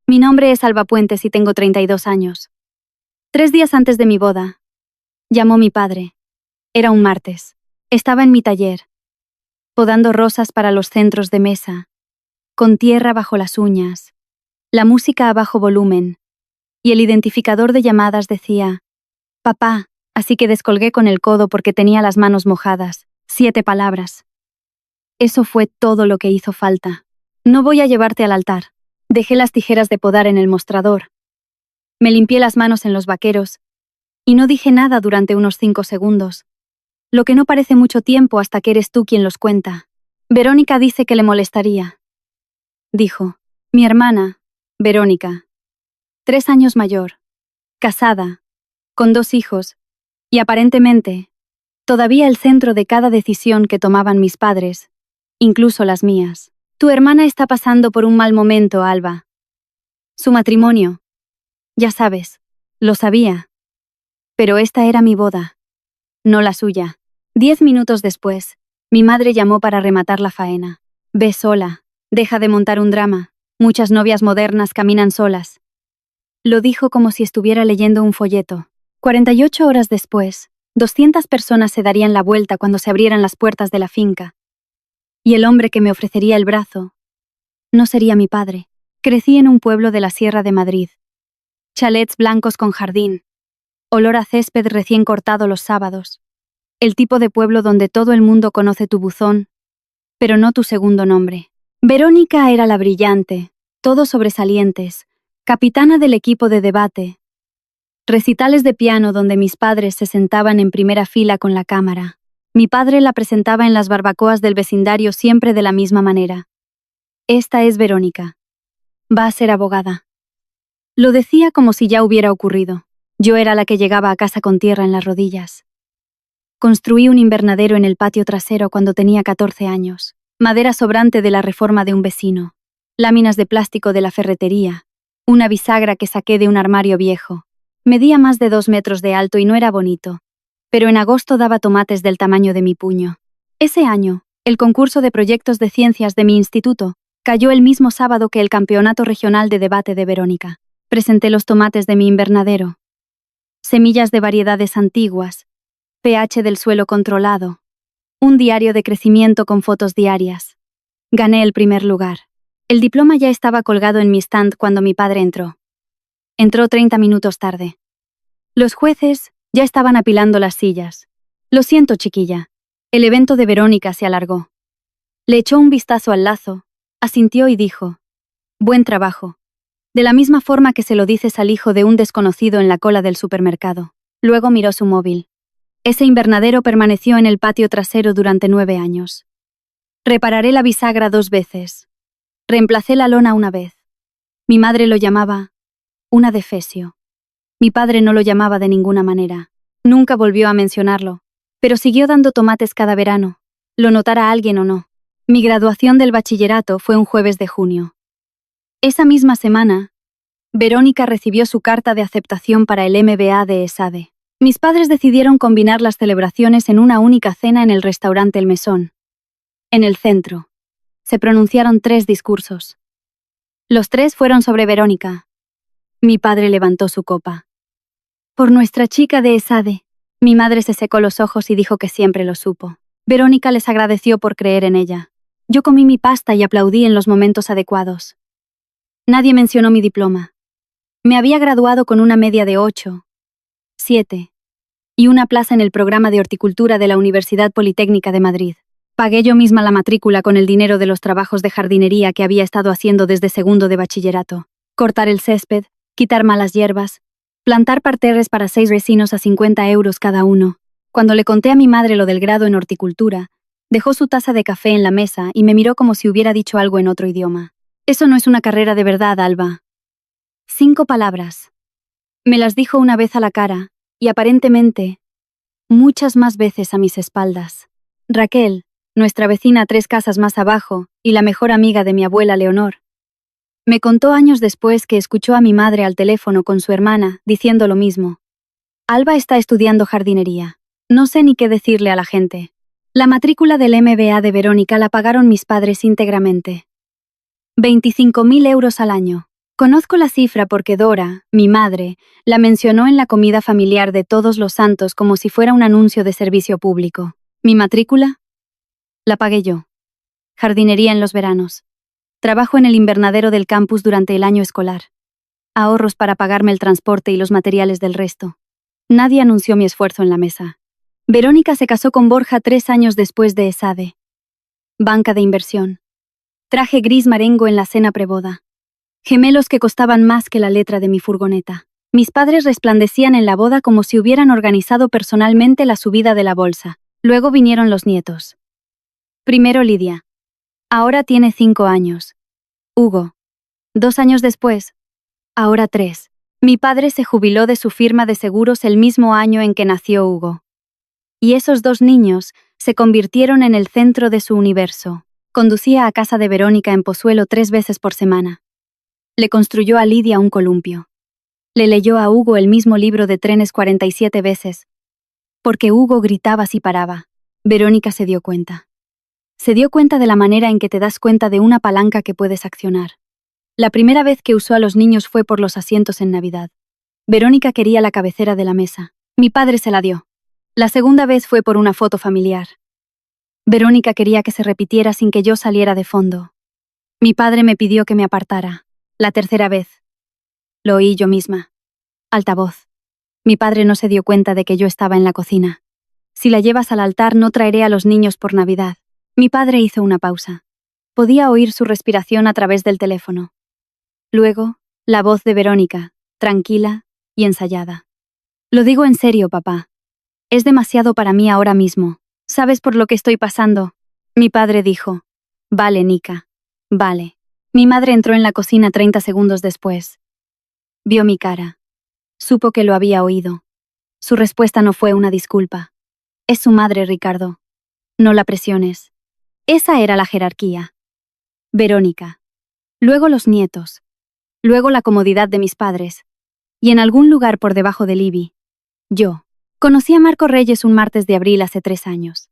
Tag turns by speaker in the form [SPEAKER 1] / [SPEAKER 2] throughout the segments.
[SPEAKER 1] Mi nombre es Alba Puentes y tengo 32 años. 3 días antes de mi boda, llamó mi padre. Era un martes. Estaba en mi taller, podando rosas para los centros de mesa, con tierra bajo las uñas, la música a bajo volumen, y el identificador de llamadas decía, «Papá», así que descolgué con el codo porque tenía las manos mojadas. 7 palabras. Eso fue todo lo que hizo falta. «No voy a llevarte al altar». Dejé las tijeras de podar en el mostrador. Me limpié las manos en los vaqueros y no dije nada durante unos 5 segundos, lo que no parece mucho tiempo hasta que eres tú quien los cuenta. Verónica dice que le molestaría. Dijo, mi hermana, Verónica, 3 años mayor, casada, con 2 hijos, y aparentemente, todavía el centro de cada decisión que tomaban mis padres, incluso las mías. Tu hermana está pasando por un mal momento, Alba. Su matrimonio. Ya sabes, lo sabía. Pero esta era mi boda, no la suya. 10 minutos después, mi madre llamó para rematar la faena. Ve sola, deja de montar un drama. Muchas novias modernas caminan solas. Lo dijo como si estuviera leyendo un folleto. 48 horas después, 200 personas se darían la vuelta cuando se abrieran las puertas de la finca. Y el hombre que me ofrecería el brazo no sería mi padre. Crecí en un pueblo de la Sierra de Madrid. Chalets blancos con jardín. Olor a césped recién cortado los sábados. El tipo de pueblo donde todo el mundo conoce tu buzón, pero no tu segundo nombre. Verónica era la brillante, todos sobresalientes, capitana del equipo de debate. Recitales de piano donde mis padres se sentaban en primera fila con la cámara. Mi padre la presentaba en las barbacoas del vecindario siempre de la misma manera. Esta es Verónica. Va a ser abogada. Lo decía como si ya hubiera ocurrido. Yo era la que llegaba a casa con tierra en las rodillas. Construí un invernadero en el patio trasero cuando tenía 14 años. Madera sobrante de la reforma de un vecino. Láminas de plástico de la ferretería. Una bisagra que saqué de un armario viejo. Medía más de 2 metros de alto y no era bonito. Pero en agosto daba tomates del tamaño de mi puño. Ese año, el concurso de proyectos de ciencias de mi instituto cayó el mismo sábado que el campeonato regional de debate de Verónica. Presenté los tomates de mi invernadero. Semillas de variedades antiguas. pH del suelo controlado. Un diario de crecimiento con fotos diarias. Gané el primer lugar. El diploma ya estaba colgado en mi stand cuando mi padre entró. Entró 30 minutos tarde. Los jueces ya estaban apilando las sillas. Lo siento, chiquilla. El evento de Verónica se alargó. Le echó un vistazo al lazo, asintió y dijo, buen trabajo. De la misma forma que se lo dices al hijo de un desconocido en la cola del supermercado. Luego miró su móvil. Ese invernadero permaneció en el patio trasero durante 9 años. Repararé la bisagra 2 veces. Reemplacé la lona una vez. Mi madre lo llamaba una defesio. Mi padre no lo llamaba de ninguna manera. Nunca volvió a mencionarlo, pero siguió dando tomates cada verano, lo notara alguien o no. Mi graduación del bachillerato fue un jueves de junio. Esa misma semana, Verónica recibió su carta de aceptación para el MBA de ESADE. Mis padres decidieron combinar las celebraciones en una única cena en el restaurante El Mesón. En el centro, se pronunciaron 3 discursos. Los 3 fueron sobre Verónica. Mi padre levantó su copa. Por nuestra chica de ESADE. Mi madre se secó los ojos y dijo que siempre lo supo. Verónica les agradeció por creer en ella. Yo comí mi pasta y aplaudí en los momentos adecuados. Nadie mencionó mi diploma. Me había graduado con una media de 8, 7, y una plaza en el programa de horticultura de la Universidad Politécnica de Madrid. Pagué yo misma la matrícula con el dinero de los trabajos de jardinería que había estado haciendo desde segundo de bachillerato. Cortar el césped, quitar malas hierbas, plantar parterres para 6 vecinos a 50 euros cada uno. Cuando le conté a mi madre lo del grado en horticultura, dejó su taza de café en la mesa y me miró como si hubiera dicho algo en otro idioma. Eso no es una carrera de verdad, Alba. 5 palabras. Me las dijo una vez a la cara, y aparentemente, muchas más veces a mis espaldas. Raquel, nuestra vecina 3 casas más abajo, y la mejor amiga de mi abuela Leonor, me contó años después que escuchó a mi madre al teléfono con su hermana, diciendo lo mismo. Alba está estudiando jardinería. No sé ni qué decirle a la gente. La matrícula del MBA de Verónica la pagaron mis padres íntegramente. 25.000 euros al año. Conozco la cifra porque Dora, mi madre, la mencionó en la comida familiar de Todos los Santos como si fuera un anuncio de servicio público. ¿Mi matrícula? La pagué yo. Jardinería en los veranos. Trabajo en el invernadero del campus durante el año escolar. Ahorros para pagarme el transporte y los materiales del resto. Nadie anunció mi esfuerzo en la mesa. Verónica se casó con Borja 3 años después de ESADE. Banca de inversión. Traje gris marengo en la cena preboda. Gemelos que costaban más que la letra de mi furgoneta. Mis padres resplandecían en la boda como si hubieran organizado personalmente la subida de la bolsa. Luego vinieron los nietos. Primero Lidia. Ahora tiene 5 años. Hugo. 2 años después. Ahora 3. Mi padre se jubiló de su firma de seguros el mismo año en que nació Hugo. Y esos 2 niños se convirtieron en el centro de su universo. Conducía a casa de Verónica en Pozuelo 3 veces por semana. Le construyó a Lidia un columpio. Le leyó a Hugo el mismo libro de trenes 47 veces. Porque Hugo gritaba si paraba. Verónica se dio cuenta. Se dio cuenta de la manera en que te das cuenta de una palanca que puedes accionar. La primera vez que usó a los niños fue por los asientos en Navidad. Verónica quería la cabecera de la mesa. Mi padre se la dio. La segunda vez fue por una foto familiar. Verónica quería que se repitiera sin que yo saliera de fondo. Mi padre me pidió que me apartara. La tercera vez. Lo oí yo misma. Altavoz. Mi padre no se dio cuenta de que yo estaba en la cocina. Si la llevas al altar no traeré a los niños por Navidad. Mi padre hizo una pausa. Podía oír su respiración a través del teléfono. Luego, la voz de Verónica, tranquila y ensayada. Lo digo en serio, papá. Es demasiado para mí ahora mismo. ¿Sabes por lo que estoy pasando? Mi padre dijo. Vale, Nika. Vale. Mi madre entró en la cocina 30 segundos después. Vio mi cara. Supo que lo había oído. Su respuesta no fue una disculpa. Es su madre, Ricardo. No la presiones. Esa era la jerarquía. Verónica. Luego los nietos. Luego la comodidad de mis padres. Y en algún lugar por debajo de Libby. Yo. Conocí a Marco Reyes un martes de abril hace 3 años.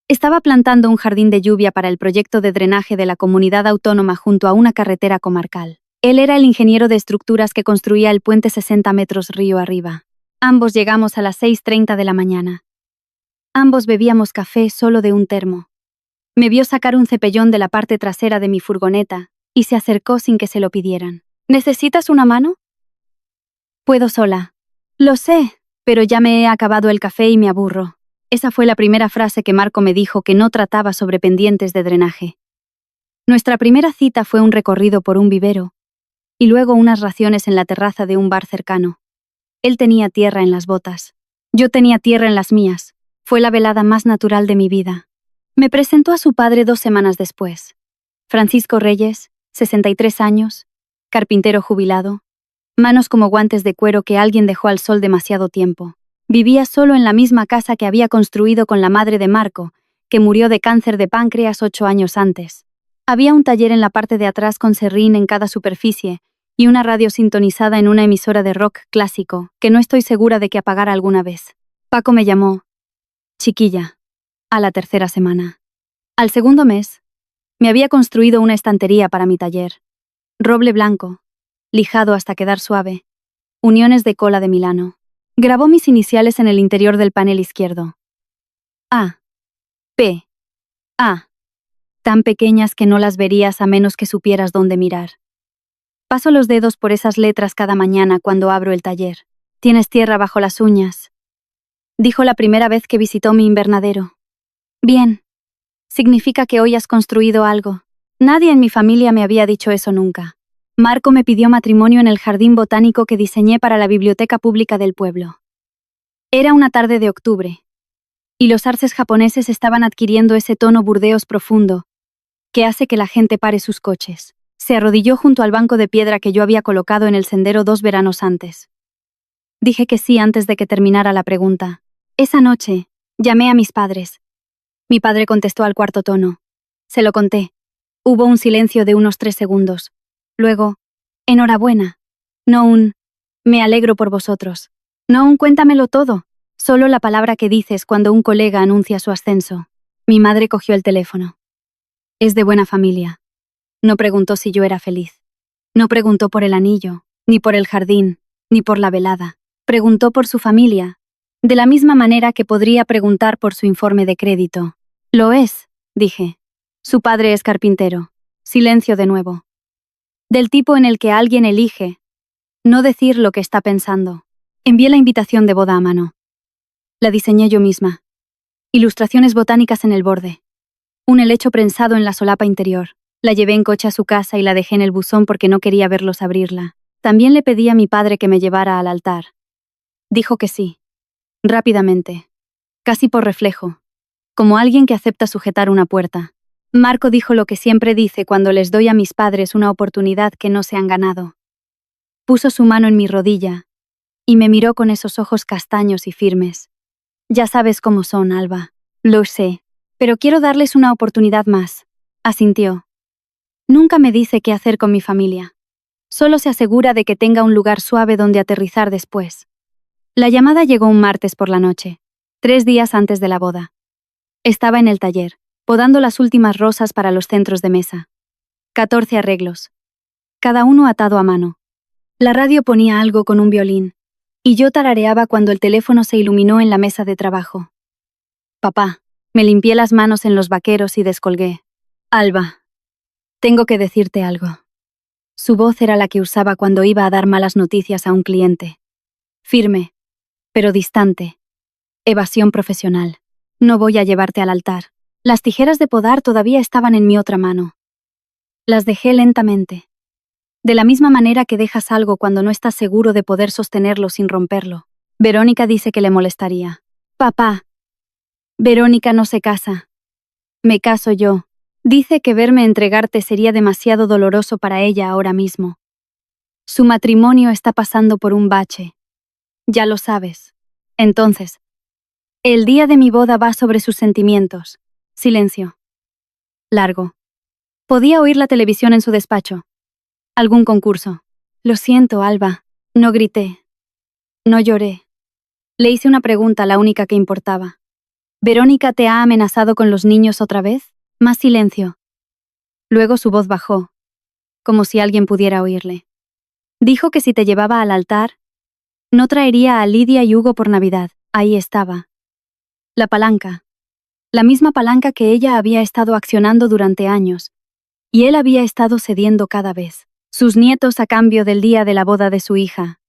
[SPEAKER 1] Estaba plantando un jardín de lluvia para el proyecto de drenaje de la comunidad autónoma junto a una carretera comarcal. Él era el ingeniero de estructuras que construía el puente 60 metros río arriba. Ambos llegamos a las 6:30 de la mañana. Ambos bebíamos café solo de un termo. Me vio sacar un cepellón de la parte trasera de mi furgoneta y se acercó sin que se lo pidieran. ¿Necesitas una mano? Puedo sola. Lo sé, pero ya me he acabado el café y me aburro. Esa fue la primera frase que Marco me dijo que no trataba sobre pendientes de drenaje. Nuestra primera cita fue un recorrido por un vivero y luego unas raciones en la terraza de un bar cercano. Él tenía tierra en las botas. Yo tenía tierra en las mías. Fue la velada más natural de mi vida. Me presentó a su padre 2 semanas después. Francisco Reyes, 63 años, carpintero jubilado, manos como guantes de cuero que alguien dejó al sol demasiado tiempo. Vivía solo en la misma casa que había construido con la madre de Marco, que murió de cáncer de páncreas 8 años antes. Había un taller en la parte de atrás con serrín en cada superficie y una radio sintonizada en una emisora de rock clásico, que no estoy segura de que apagara alguna vez. Paco me llamó chiquilla a la 3.ª semana. Al 2.º mes, me había construido una estantería para mi taller. Roble blanco, lijado hasta quedar suave. Uniones de cola de Milano. Grabó mis iniciales en el interior del panel izquierdo. A. P. A. Tan pequeñas que no las verías a menos que supieras dónde mirar. Paso los dedos por esas letras cada mañana cuando abro el taller. Tienes tierra bajo las uñas, dijo la primera vez que visitó mi invernadero. Bien. Significa que hoy has construido algo. Nadie en mi familia me había dicho eso nunca. Marco me pidió matrimonio en el jardín botánico que diseñé para la biblioteca pública del pueblo. Era una tarde de octubre, y los arces japoneses estaban adquiriendo ese tono burdeos profundo que hace que la gente pare sus coches. Se arrodilló junto al banco de piedra que yo había colocado en el sendero 2 veranos antes. Dije que sí antes de que terminara la pregunta. Esa noche, llamé a mis padres. Mi padre contestó al cuarto tono. Se lo conté. Hubo un silencio de unos 3 segundos. Luego, enhorabuena. No un, me alegro por vosotros. No un cuéntamelo todo. Solo la palabra que dices cuando un colega anuncia su ascenso. Mi madre cogió el teléfono. Es de buena familia. No preguntó si yo era feliz. No preguntó por el anillo, ni por el jardín, ni por la velada. Preguntó por su familia, de la misma manera que podría preguntar por su informe de crédito. Lo es, dije. Su padre es carpintero. Silencio de nuevo. Del tipo en el que alguien elige no decir lo que está pensando. Envié la invitación de boda a mano. La diseñé yo misma. Ilustraciones botánicas en el borde. Un helecho prensado en la solapa interior. La llevé en coche a su casa y la dejé en el buzón porque no quería verlos abrirla. También le pedí a mi padre que me llevara al altar. Dijo que sí. Rápidamente. Casi por reflejo. Como alguien que acepta sujetar una puerta. Marco dijo lo que siempre dice cuando les doy a mis padres una oportunidad que no se han ganado. Puso su mano en mi rodilla y me miró con esos ojos castaños y firmes. Ya sabes cómo son, Alba. Lo sé, pero quiero darles una oportunidad más. Asintió. Nunca me dice qué hacer con mi familia. Solo se asegura de que tenga un lugar suave donde aterrizar después. La llamada llegó un martes por la noche, 3 días antes de la boda. Estaba en el taller, podando las últimas rosas para los centros de mesa. 14 arreglos. Cada uno atado a mano. La radio ponía algo con un violín, y yo tarareaba cuando el teléfono se iluminó en la mesa de trabajo. Papá, me limpié las manos en los vaqueros y descolgué. Alba, tengo que decirte algo. Su voz era la que usaba cuando iba a dar malas noticias a un cliente. Firme, pero distante. Evasión profesional. No voy a llevarte al altar. Las tijeras de podar todavía estaban en mi otra mano. Las dejé lentamente. De la misma manera que dejas algo cuando no estás seguro de poder sostenerlo sin romperlo. Verónica dice que le molestaría. Papá. Verónica no se casa. Me caso yo. Dice que verme entregarte sería demasiado doloroso para ella ahora mismo. Su matrimonio está pasando por un bache. Ya lo sabes. Entonces, el día de mi boda va sobre sus sentimientos. Silencio. Largo. Podía oír la televisión en su despacho. Algún concurso. Lo siento, Alba. No grité. No lloré. Le hice una pregunta, la única que importaba. ¿Verónica te ha amenazado con los niños otra vez? Más silencio. Luego su voz bajó, como si alguien pudiera oírle. Dijo que si te llevaba al altar, no traería a Lidia y Hugo por Navidad. Ahí estaba. La palanca. La misma palanca que ella había estado accionando durante años, y él había estado cediendo cada vez. Sus nietos a cambio del día de la boda de su hija.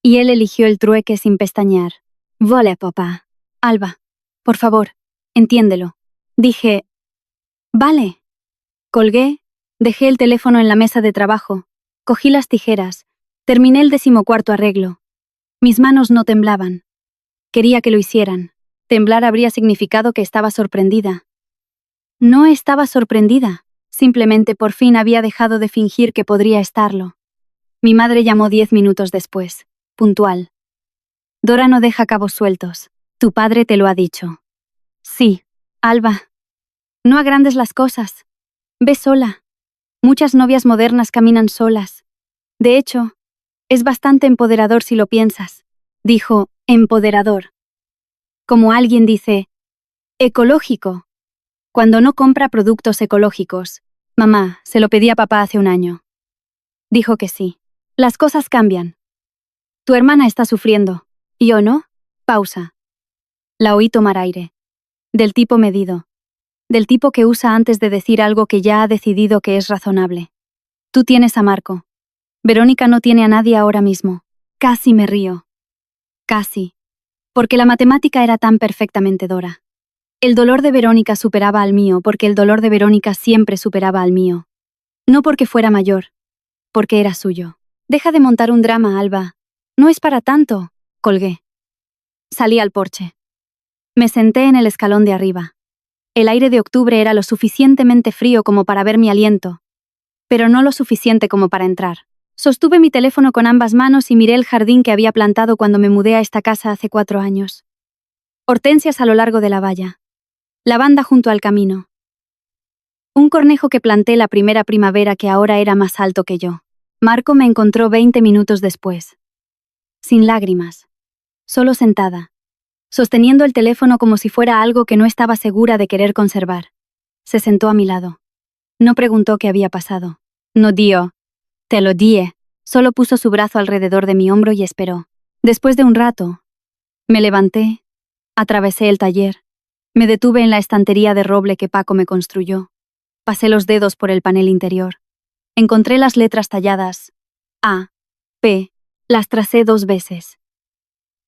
[SPEAKER 1] Y él eligió el trueque sin pestañear. Vale, papá. Alba, por favor, entiéndelo. Dije, vale. Colgué, dejé el teléfono en la mesa de trabajo, cogí las tijeras, terminé el 14º arreglo. Mis manos no temblaban. Quería que lo hicieran. Temblar habría significado que estaba sorprendida. No estaba sorprendida. Simplemente por fin había dejado de fingir que podría estarlo. Mi madre llamó 10 minutos después, puntual. Dora no deja cabos sueltos. Tu padre te lo ha dicho. Sí, Alba. No agrandes las cosas. Ve sola. Muchas novias modernas caminan solas. De hecho, es bastante empoderador si lo piensas. Dijo, empoderador. Como alguien dice, ecológico. Cuando no compra productos ecológicos. Mamá, se lo pedí a papá hace un año. Dijo que sí. Las cosas cambian. Tu hermana está sufriendo. ¿Yo no? Pausa. La oí tomar aire. Del tipo medido. Del tipo que usa antes de decir algo que ya ha decidido que es razonable. Tú tienes a Marco. Verónica no tiene a nadie ahora mismo. Casi me río. Casi. Porque la matemática era tan perfectamente Dora. El dolor de Verónica superaba al mío porque el dolor de Verónica siempre superaba al mío. No porque fuera mayor. Porque era suyo. Deja de montar un drama, Alba. No es para tanto. Colgué. Salí al porche. Me senté en el escalón de arriba. El aire de octubre era lo suficientemente frío como para ver mi aliento, pero no lo suficiente como para entrar. Sostuve mi teléfono con ambas manos y miré el jardín que había plantado cuando me mudé a esta casa hace 4 años. Hortensias a lo largo de la valla. Lavanda junto al camino. Un cornejo que planté la primera primavera que ahora era más alto que yo. Marco me encontró 20 minutos después. Sin lágrimas. Solo sentada. Sosteniendo el teléfono como si fuera algo que no estaba segura de querer conservar. Se sentó a mi lado. No preguntó qué había pasado. No dio. Te lo dije. Solo puso su brazo alrededor de mi hombro y esperó. Después de un rato, me levanté, atravesé el taller, me detuve en la estantería de roble que Paco me construyó. Pasé los dedos por el panel interior. Encontré las letras talladas A, P, las tracé 2 veces.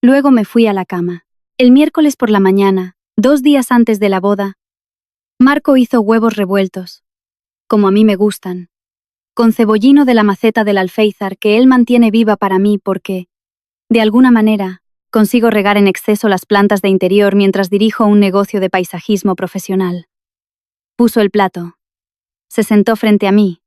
[SPEAKER 1] Luego me fui a la cama. El miércoles por la mañana, 2 días antes de la boda, Marco hizo huevos revueltos, como a mí me gustan, con cebollino de la maceta del alféizar que él mantiene viva para mí porque, de alguna manera, consigo regar en exceso las plantas de interior mientras dirijo un negocio de paisajismo profesional. Puso el plato. Se sentó frente a mí.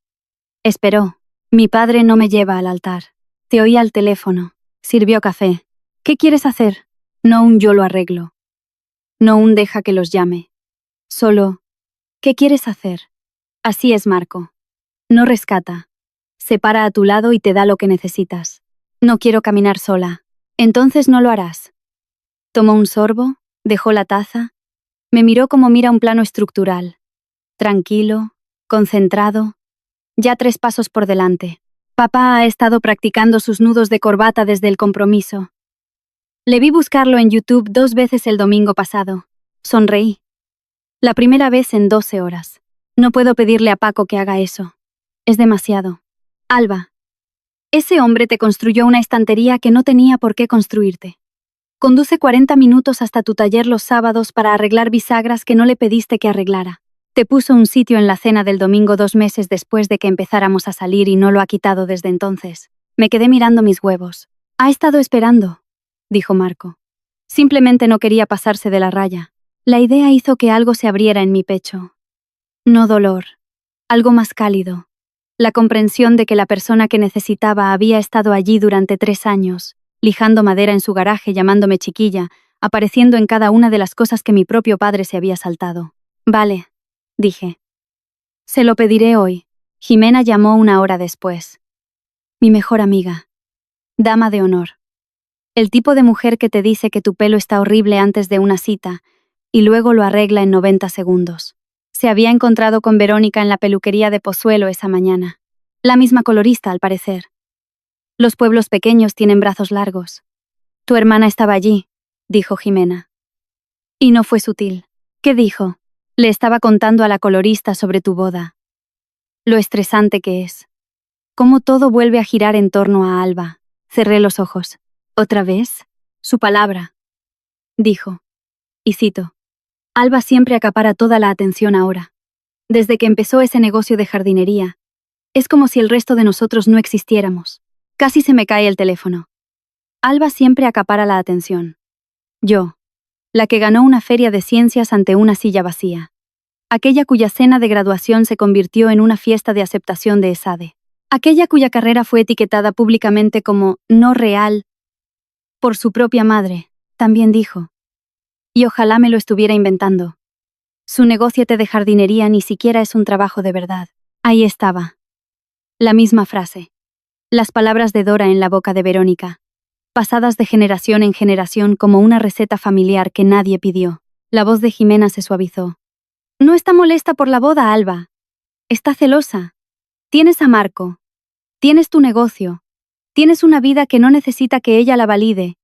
[SPEAKER 1] Esperó. Mi padre no me lleva al altar. Te oí al teléfono. Sirvió café. ¿Qué quieres hacer? No un yo lo arreglo. No un deja que los llame. Solo, ¿qué quieres hacer? Así es, Marco. No rescata. Se para a tu lado y te da lo que necesitas. No quiero caminar sola. Entonces no lo harás. Tomó un sorbo, dejó la taza, me miró como mira un plano estructural. Tranquilo, concentrado, ya 3 pasos por delante. Papá ha estado practicando sus nudos de corbata desde el compromiso. Le vi buscarlo en YouTube 2 veces el domingo pasado. Sonreí. La primera vez en 12 horas. No puedo pedirle a Paco que haga eso. Es demasiado. Alba, ese hombre te construyó una estantería que no tenía por qué construirte. Conduce 40 minutos hasta tu taller los sábados para arreglar bisagras que no le pediste que arreglara. Te puso un sitio en la cena del domingo 2 meses después de que empezáramos a salir y no lo ha quitado desde entonces. Me quedé mirando mis huevos. Ha estado esperando, dijo Marco. Simplemente no quería pasarse de la raya. La idea hizo que algo se abriera en mi pecho. No dolor, algo más cálido. La comprensión de que la persona que necesitaba había estado allí durante 3 años, lijando madera en su garaje, llamándome chiquilla, apareciendo en cada una de las cosas que mi propio padre se había saltado. Vale, dije. Se lo pediré hoy. Jimena llamó 1 hora después. Mi mejor amiga. Dama de honor. El tipo de mujer que te dice que tu pelo está horrible antes de una cita y luego lo arregla en 90 segundos. Se había encontrado con Verónica en la peluquería de Pozuelo esa mañana. La misma colorista, al parecer. Los pueblos pequeños tienen brazos largos. Tu hermana estaba allí, dijo Jimena. Y no fue sutil. ¿Qué dijo? Le estaba contando a la colorista sobre tu boda. Lo estresante que es. Cómo todo vuelve a girar en torno a Alba. Cerré los ojos. ¿Otra vez? Su palabra. Dijo. Y cito. Alba siempre acapara toda la atención ahora. Desde que empezó ese negocio de jardinería, es como si el resto de nosotros no existiéramos. Casi se me cae el teléfono. Alba siempre acapara la atención. Yo, la que ganó una feria de ciencias ante una silla vacía. Aquella cuya cena de graduación se convirtió en una fiesta de aceptación de ESADE. Aquella cuya carrera fue etiquetada públicamente como no real por su propia madre, también dijo. Y ojalá me lo estuviera inventando. Su negocio de jardinería ni siquiera es un trabajo de verdad. Ahí estaba. La misma frase. Las palabras de Dora en la boca de Verónica. Pasadas de generación en generación como una receta familiar que nadie pidió. La voz de Jimena se suavizó. No está molesta por la boda, Alba. Está celosa. Tienes a Marco. Tienes tu negocio. Tienes una vida que no necesita que ella la valide.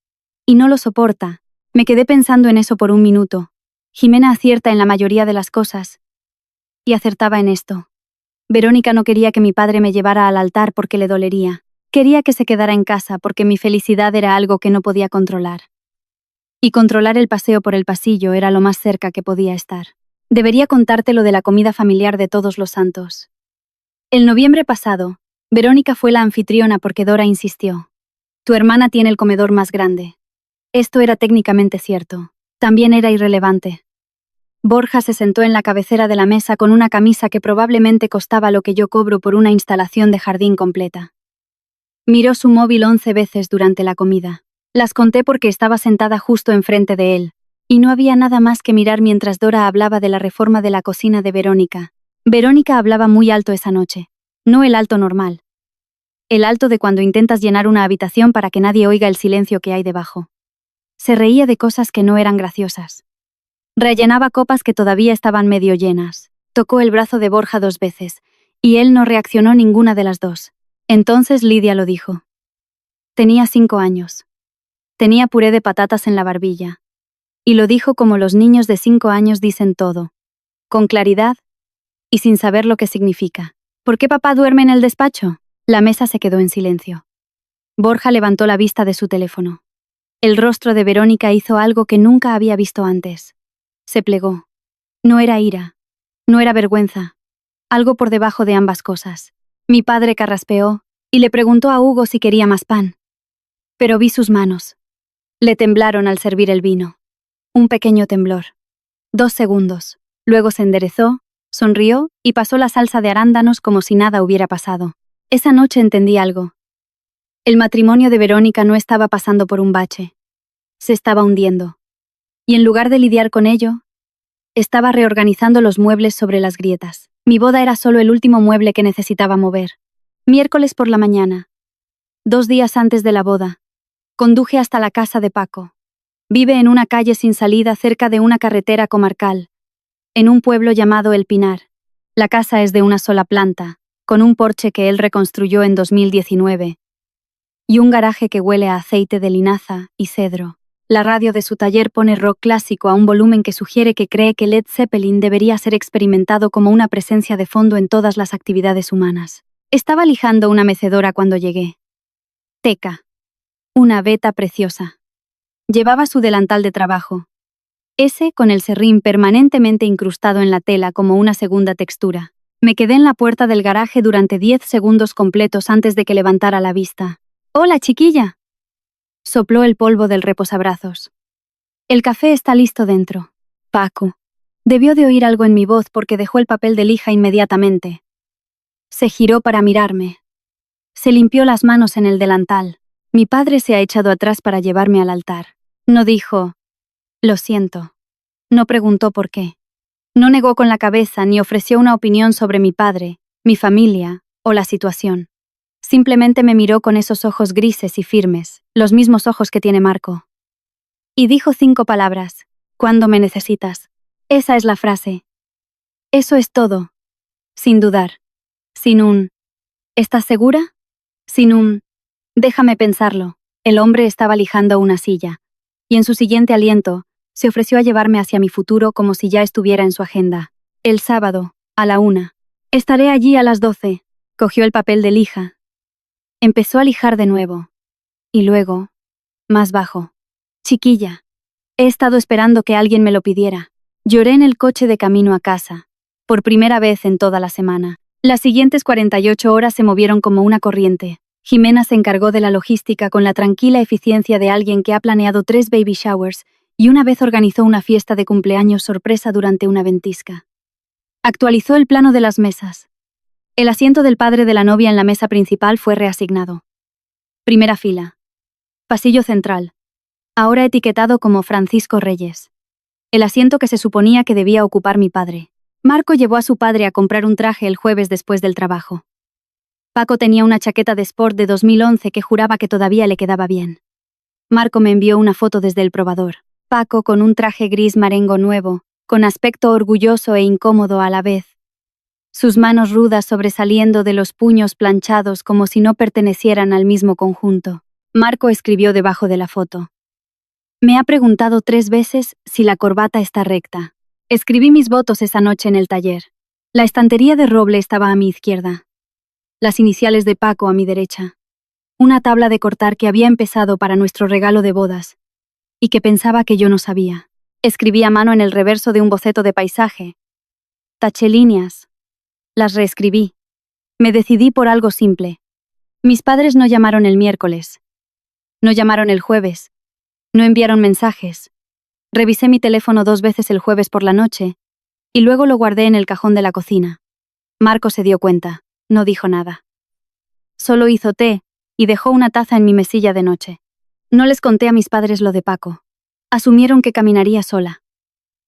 [SPEAKER 1] Y no lo soporta. Me quedé pensando en eso por un minuto. Jimena acierta en la mayoría de las cosas. Y acertaba en esto. Verónica no quería que mi padre me llevara al altar porque le dolería. Quería que se quedara en casa porque mi felicidad era algo que no podía controlar. Y controlar el paseo por el pasillo era lo más cerca que podía estar. Debería contarte lo de la comida familiar de Todos los Santos. El noviembre pasado, Verónica fue la anfitriona porque Dora insistió. Tu hermana tiene el comedor más grande. Esto era técnicamente cierto. También era irrelevante. Borja se sentó en la cabecera de la mesa con una camisa que probablemente costaba lo que yo cobro por una instalación de jardín completa. Miró su móvil 11 veces durante la comida. Las conté porque estaba sentada justo enfrente de él, y no había nada más que mirar mientras Dora hablaba de la reforma de la cocina de Verónica. Verónica hablaba muy alto esa noche. No el alto normal. El alto de cuando intentas llenar una habitación para que nadie oiga el silencio que hay debajo. Se reía de cosas que no eran graciosas. Rellenaba copas que todavía estaban medio llenas. Tocó el brazo de Borja 2 veces, y él no reaccionó ninguna de las 2. Entonces Lidia lo dijo. Tenía 5 años. Tenía puré de patatas en la barbilla. Y lo dijo como los niños de 5 años dicen todo. Con claridad y sin saber lo que significa. ¿Por qué papá duerme en el despacho? La mesa se quedó en silencio. Borja levantó la vista de su teléfono. El rostro de Verónica hizo algo que nunca había visto antes. Se plegó. No era ira. No era vergüenza. Algo por debajo de ambas cosas. Mi padre carraspeó y le preguntó a Hugo si quería más pan. Pero vi sus manos. Le temblaron al servir el vino. Un pequeño temblor. 2 segundos. Luego se enderezó, sonrió y pasó la salsa de arándanos como si nada hubiera pasado. Esa noche entendí algo. El matrimonio de Verónica no estaba pasando por un bache. Se estaba hundiendo. Y en lugar de lidiar con ello, estaba reorganizando los muebles sobre las grietas. Mi boda era solo el último mueble que necesitaba mover. Miércoles por la mañana. 2 días antes de la boda. Conduje hasta la casa de Paco. Vive en una calle sin salida cerca de una carretera comarcal, en un pueblo llamado El Pinar. La casa es de una sola planta, con un porche que él reconstruyó en 2019, y un garaje que huele a aceite de linaza y cedro. La radio de su taller pone rock clásico a un volumen que sugiere que cree que Led Zeppelin debería ser experimentado como una presencia de fondo en todas las actividades humanas. Estaba lijando una mecedora cuando llegué. Teca. Una beta preciosa. Llevaba su delantal de trabajo. Ese con el serrín permanentemente incrustado en la tela como una segunda textura. Me quedé en la puerta del garaje durante 10 segundos completos antes de que levantara la vista. «¡Hola, chiquilla!», sopló el polvo del reposabrazos. «El café está listo dentro». Paco. Debió de oír algo en mi voz porque dejó el papel de lija inmediatamente. Se giró para mirarme. Se limpió las manos en el delantal. Mi padre se ha echado atrás para llevarme al altar. No dijo, «Lo siento». No preguntó por qué. No negó con la cabeza ni ofreció una opinión sobre mi padre, mi familia o la situación. Simplemente me miró con esos ojos grises y firmes, los mismos ojos que tiene Marco. Y dijo 5 palabras. «Cuando me necesitas». Esa es la frase. Eso es todo. Sin dudar. Sin un «¿Estás segura?». Sin un «Déjame pensarlo». El hombre estaba lijando una silla, y en su siguiente aliento, se ofreció a llevarme hacia mi futuro como si ya estuviera en su agenda. El sábado, a la 1. «Estaré allí a las 12». Cogió el papel de lija. Empezó a lijar de nuevo. Y luego, más bajo. «Chiquilla. He estado esperando que alguien me lo pidiera». Lloré en el coche de camino a casa. Por primera vez en toda la semana. Las siguientes 48 horas se movieron como una corriente. Jimena se encargó de la logística con la tranquila eficiencia de alguien que ha planeado 3 baby showers y una vez organizó una fiesta de cumpleaños sorpresa durante una ventisca. Actualizó el plano de las mesas. El asiento del padre de la novia en la mesa principal fue reasignado. Primera fila. Pasillo central. Ahora etiquetado como Francisco Reyes. El asiento que se suponía que debía ocupar mi padre. Marco llevó a su padre a comprar un traje el jueves después del trabajo. Paco tenía una chaqueta de sport de 2011 que juraba que todavía le quedaba bien. Marco me envió una foto desde el probador. Paco con un traje gris marengo nuevo, con aspecto orgulloso e incómodo a la vez. Sus manos rudas sobresaliendo de los puños planchados como si no pertenecieran al mismo conjunto. Marco escribió debajo de la foto. «Me ha preguntado 3 veces si la corbata está recta». Escribí mis votos esa noche en el taller. La estantería de roble estaba a mi izquierda. Las iniciales de Paco a mi derecha. Una tabla de cortar que había empezado para nuestro regalo de bodas, y que pensaba que yo no sabía. Escribí a mano en el reverso de un boceto de paisaje. Taché líneas. Las reescribí. Me decidí por algo simple. Mis padres no llamaron el miércoles. No llamaron el jueves. No enviaron mensajes. Revisé mi teléfono 2 veces el jueves por la noche, y luego lo guardé en el cajón de la cocina. Marco se dio cuenta. No dijo nada. Solo hizo té y dejó una taza en mi mesilla de noche. No les conté a mis padres lo de Paco. Asumieron que caminaría sola.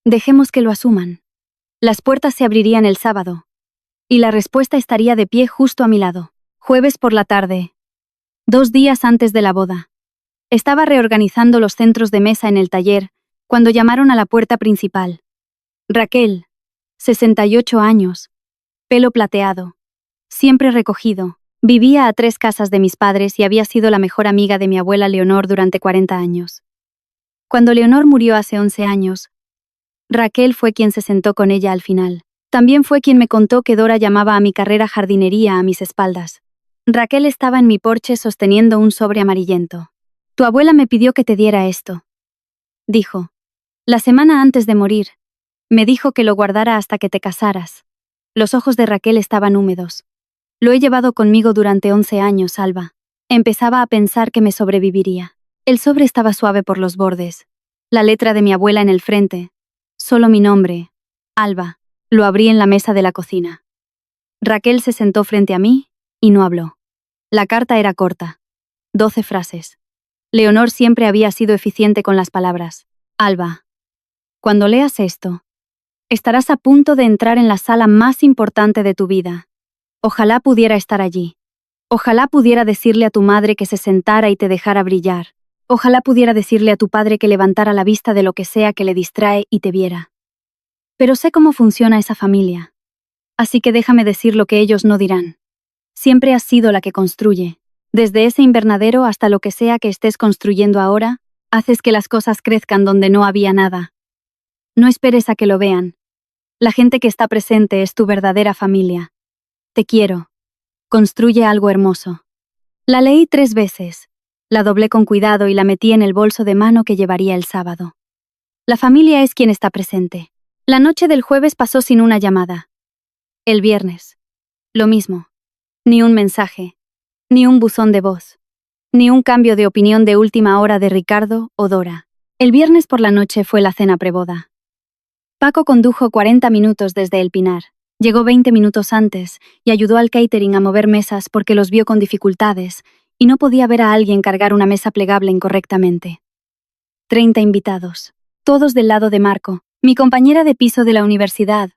[SPEAKER 1] Dejemos que lo asuman. Las puertas se abrirían el sábado, y la respuesta estaría de pie justo a mi lado. Jueves por la tarde. 2 días antes de la boda. Estaba reorganizando los centros de mesa en el taller cuando llamaron a la puerta principal. Raquel, 68 años, pelo plateado, siempre recogido, Vivía a 3 casas de mis padres y había sido la mejor amiga de mi abuela Leonor durante 40 años. Cuando Leonor murió hace 11 años, Raquel fue quien se sentó con ella al final. También fue quien me contó que Dora llamaba a mi carrera jardinería a mis espaldas. Raquel estaba en mi porche sosteniendo un sobre amarillento. Tu abuela me pidió que te diera esto, dijo. La semana antes de morir, me dijo que lo guardara hasta que te casaras. Los ojos de Raquel estaban húmedos. Lo he llevado conmigo durante 11 años, Alba. Empezaba a pensar que me sobreviviría. El sobre estaba suave por los bordes. La letra de mi abuela en el frente. Solo mi nombre, Alba. Lo abrí en la mesa de la cocina. Raquel se sentó frente a mí y no habló. La carta era corta. 12 frases. Leonor siempre había sido eficiente con las palabras. Alba, cuando leas esto, estarás a punto de entrar en la sala más importante de tu vida. Ojalá pudiera estar allí. Ojalá pudiera decirle a tu madre que se sentara y te dejara brillar. Ojalá pudiera decirle a tu padre que levantara la vista de lo que sea que le distrae y te viera. Pero sé cómo funciona esa familia. Así que déjame decir lo que ellos no dirán. Siempre has sido la que construye. Desde ese invernadero hasta lo que sea que estés construyendo ahora, haces que las cosas crezcan donde no había nada. No esperes a que lo vean. La gente que está presente es tu verdadera familia. Te quiero. Construye algo hermoso. La leí 3 veces. La doblé con cuidado y la metí en el bolso de mano que llevaría el sábado. La familia es quien está presente. La noche del jueves pasó sin una llamada. El viernes. Lo mismo. Ni un mensaje. Ni un buzón de voz. Ni un cambio de opinión de última hora de Ricardo o Dora. El viernes por la noche fue la cena preboda. Paco condujo 40 minutos desde El Pinar. Llegó 20 minutos antes y ayudó al catering a mover mesas porque los vio con dificultades y no podía ver a alguien cargar una mesa plegable incorrectamente. 30 invitados, todos del lado de Marco, mi compañera de piso de la universidad,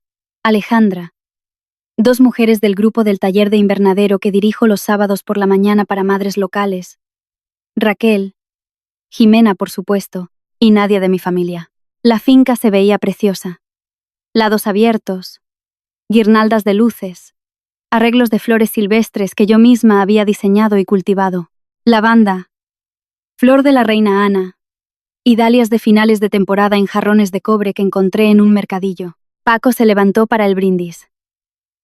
[SPEAKER 1] Alejandra. 2 mujeres del grupo del taller de invernadero que dirijo los sábados por la mañana para madres locales. Raquel, Jimena, por supuesto, y nadie de mi familia. La finca se veía preciosa. Lados abiertos, guirnaldas de luces, arreglos de flores silvestres que yo misma había diseñado y cultivado, lavanda, flor de la reina Ana, y dalias de finales de temporada en jarrones de cobre que encontré en un mercadillo. Paco se levantó para el brindis.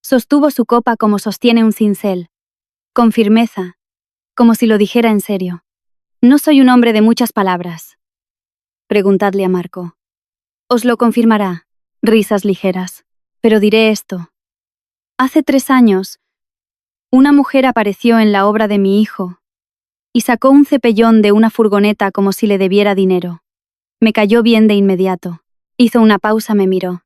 [SPEAKER 1] Sostuvo su copa como sostiene un cincel, con firmeza, como si lo dijera en serio. No soy un hombre de muchas palabras. Preguntadle a Marco. Os lo confirmará. Risas ligeras. Pero diré esto. Hace 3 años, una mujer apareció en la obra de mi hijo y sacó un cepellón de una furgoneta como si le debiera dinero. Me cayó bien de inmediato. Hizo una pausa, me miró.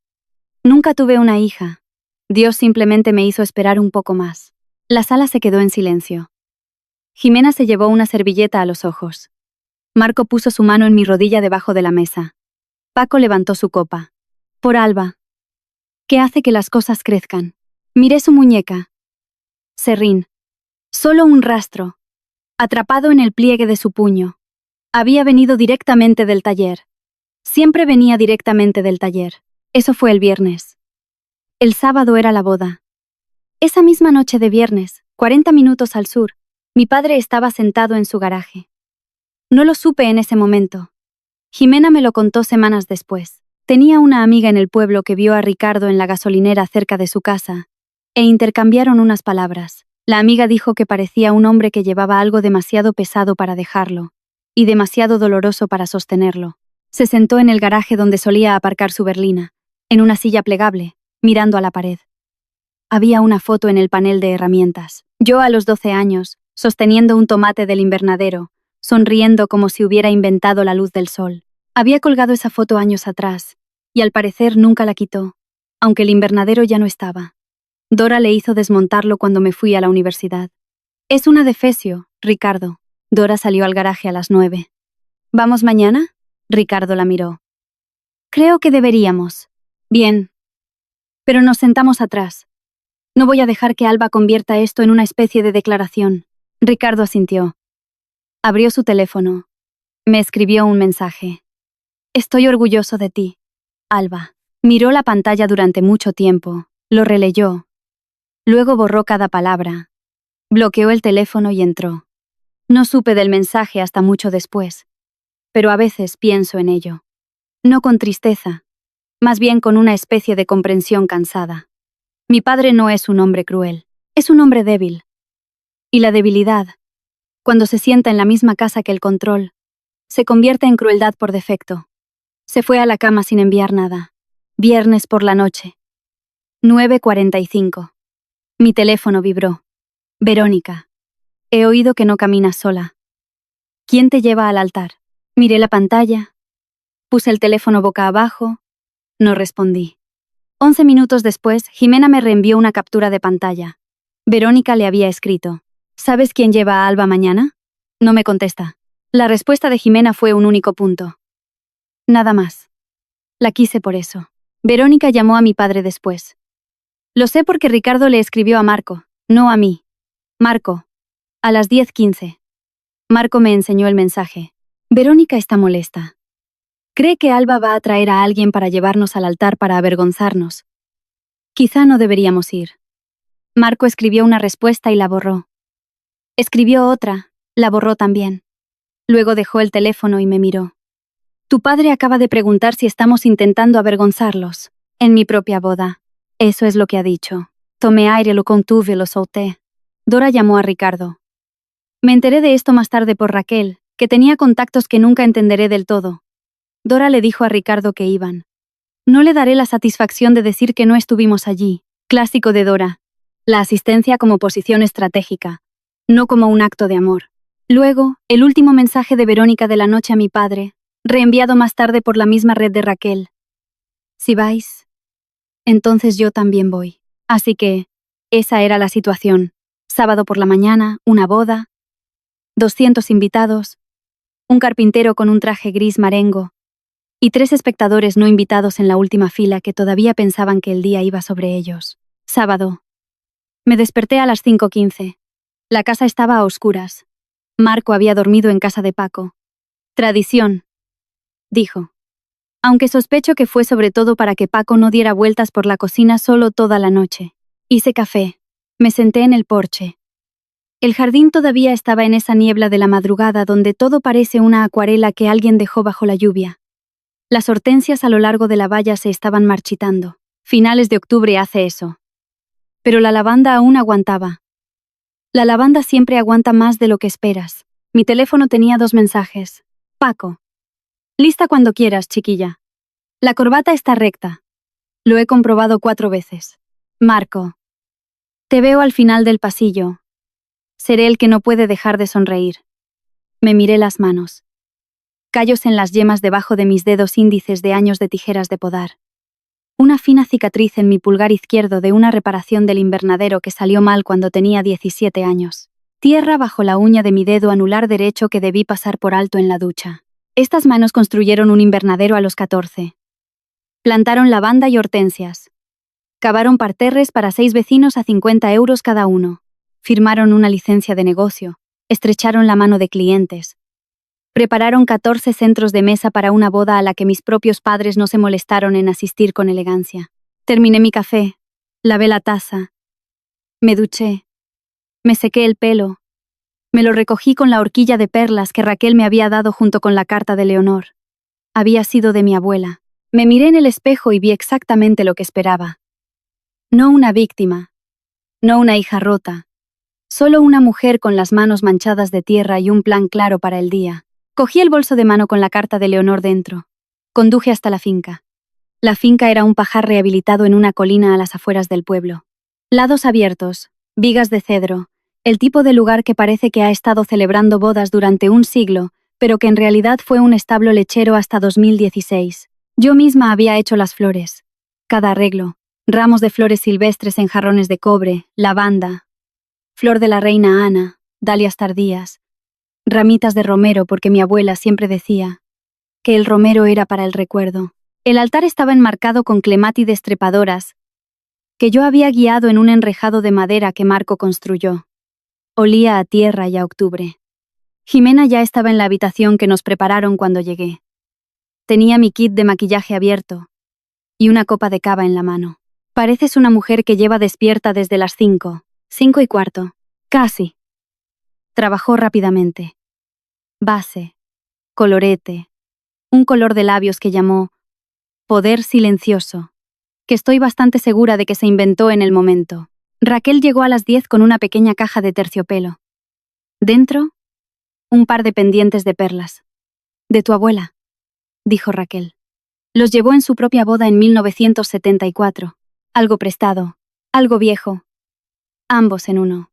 [SPEAKER 1] Nunca tuve una hija. Dios simplemente me hizo esperar un poco más. La sala se quedó en silencio. Jimena se llevó una servilleta a los ojos. Marco puso su mano en mi rodilla debajo de la mesa. Paco levantó su copa. Por Alba, que hace que las cosas crezcan. Miré su muñeca. Serrín. Solo un rastro. Atrapado en el pliegue de su puño. Había venido directamente del taller. Siempre venía directamente del taller. Eso fue el viernes. El sábado era la boda. Esa misma noche de viernes, 40 minutos al sur, mi padre estaba sentado en su garaje. No lo supe en ese momento. Jimena me lo contó semanas después. Tenía una amiga en el pueblo que vio a Ricardo en la gasolinera cerca de su casa, e intercambiaron unas palabras. La amiga dijo que parecía un hombre que llevaba algo demasiado pesado para dejarlo, y demasiado doloroso para sostenerlo. Se sentó en el garaje donde solía aparcar su berlina, en una silla plegable, mirando a la pared. Había una foto en el panel de herramientas. Yo a los 12 años, sosteniendo un tomate del invernadero, sonriendo como si hubiera inventado la luz del sol. Había colgado esa foto años atrás, y al parecer nunca la quitó, aunque el invernadero ya no estaba. Dora le hizo desmontarlo cuando me fui a la universidad. Es una defecio, Ricardo. Dora salió al garaje a las 9. ¿Vamos mañana? Ricardo la miró. Creo que deberíamos. Bien. Pero nos sentamos atrás. No voy a dejar que Alba convierta esto en una especie de declaración. Ricardo asintió. Abrió su teléfono. Me escribió un mensaje. Estoy orgulloso de ti, Alba. Miró la pantalla durante mucho tiempo, lo releyó. Luego borró cada palabra. Bloqueó el teléfono y entró. No supe del mensaje hasta mucho después, pero a veces pienso en ello. No con tristeza, más bien con una especie de comprensión cansada. Mi padre no es un hombre cruel, es un hombre débil. Y la debilidad, cuando se sienta en la misma casa que el control, se convierte en crueldad por defecto. Se fue a la cama sin enviar nada. Viernes por la noche. 9:45. Mi teléfono vibró. Verónica. He oído que no caminas sola. ¿Quién te lleva al altar? Miré la pantalla. Puse el teléfono boca abajo. No respondí. 11 minutos después, Jimena me reenvió una captura de pantalla. Verónica le había escrito: ¿Sabes quién lleva a Alba mañana? No me contesta. La respuesta de Jimena fue un único punto. Nada más. La quise por eso. Verónica llamó a mi padre después. Lo sé porque Ricardo le escribió a Marco, no a mí. Marco. A las 10:15. Marco me enseñó el mensaje. Verónica está molesta. Cree que Alba va a traer a alguien para llevarnos al altar para avergonzarnos. Quizá no deberíamos ir. Marco escribió una respuesta y la borró. Escribió otra, la borró también. Luego dejó el teléfono y me miró. Tu padre acaba de preguntar si estamos intentando avergonzarlos. En mi propia boda. Eso es lo que ha dicho. Tomé aire, lo contuve, lo solté. Dora llamó a Ricardo. Me enteré de esto más tarde por Raquel, que tenía contactos que nunca entenderé del todo. Dora le dijo a Ricardo que iban. No le daré la satisfacción de decir que no estuvimos allí. Clásico de Dora. La asistencia como posición estratégica, no como un acto de amor. Luego, el último mensaje de Verónica de la noche a mi padre, reenviado más tarde por la misma red de Raquel. Si vais, entonces yo también voy. Así que, esa era la situación. Sábado por la mañana, una boda, 200 invitados, un carpintero con un traje gris marengo, y 3 espectadores no invitados en la última fila que todavía pensaban que el día iba sobre ellos. Sábado. Me desperté a las 5:15. La casa estaba a oscuras. Marco había dormido en casa de Paco. Tradición, dijo. Aunque sospecho que fue sobre todo para que Paco no diera vueltas por la cocina solo toda la noche. Hice café. Me senté en el porche. El jardín todavía estaba en esa niebla de la madrugada donde todo parece una acuarela que alguien dejó bajo la lluvia. Las hortensias a lo largo de la valla se estaban marchitando. Finales de octubre hace eso. Pero la lavanda aún aguantaba. La lavanda siempre aguanta más de lo que esperas. Mi teléfono tenía 2 mensajes. Paco. Lista cuando quieras, chiquilla. La corbata está recta. Lo he comprobado 4 veces. Marco. Te veo al final del pasillo. Seré el que no puede dejar de sonreír. Me miré las manos. Callos en las yemas debajo de mis dedos índices de años de tijeras de podar. Una fina cicatriz en mi pulgar izquierdo de una reparación del invernadero que salió mal cuando tenía 17 años. Tierra bajo la uña de mi dedo anular derecho que debí pasar por alto en la ducha. Estas manos construyeron un invernadero a los 14. Plantaron lavanda y hortensias. Cavaron parterres para 6 vecinos a 50 euros cada uno. Firmaron una licencia de negocio. Estrecharon la mano de clientes. Prepararon 14 centros de mesa para una boda a la que mis propios padres no se molestaron en asistir con elegancia. Terminé mi café. Lavé la taza. Me duché. Me sequé el pelo. Me lo recogí con la horquilla de perlas que Raquel me había dado junto con la carta de Leonor. Había sido de mi abuela. Me miré en el espejo y vi exactamente lo que esperaba. No una víctima. No una hija rota. Solo una mujer con las manos manchadas de tierra y un plan claro para el día. Cogí el bolso de mano con la carta de Leonor dentro. Conduje hasta la finca. La finca era un pajar rehabilitado en una colina a las afueras del pueblo. Lados abiertos, vigas de cedro, el tipo de lugar que parece que ha estado celebrando bodas durante un siglo, pero que en realidad fue un establo lechero hasta 2016. Yo misma había hecho las flores. Cada arreglo, ramos de flores silvestres en jarrones de cobre, lavanda, flor de la reina Ana, dalias tardías, ramitas de romero porque mi abuela siempre decía que el romero era para el recuerdo. El altar estaba enmarcado con clemátides trepadoras que yo había guiado en un enrejado de madera que Marco construyó. Olía a tierra y a octubre. Jimena ya estaba en la habitación que nos prepararon cuando llegué. Tenía mi kit de maquillaje abierto y una copa de cava en la mano. Pareces una mujer que lleva despierta desde las 5:15. Casi. Trabajó rápidamente. Base, colorete, un color de labios que llamó poder silencioso, que estoy bastante segura de que se inventó en el momento. Raquel llegó a las 10 con una pequeña caja de terciopelo. Dentro, un par de pendientes de perlas. De tu abuela, dijo Raquel. Los llevó en su propia boda en 1974. Algo prestado, algo viejo. Ambos en uno.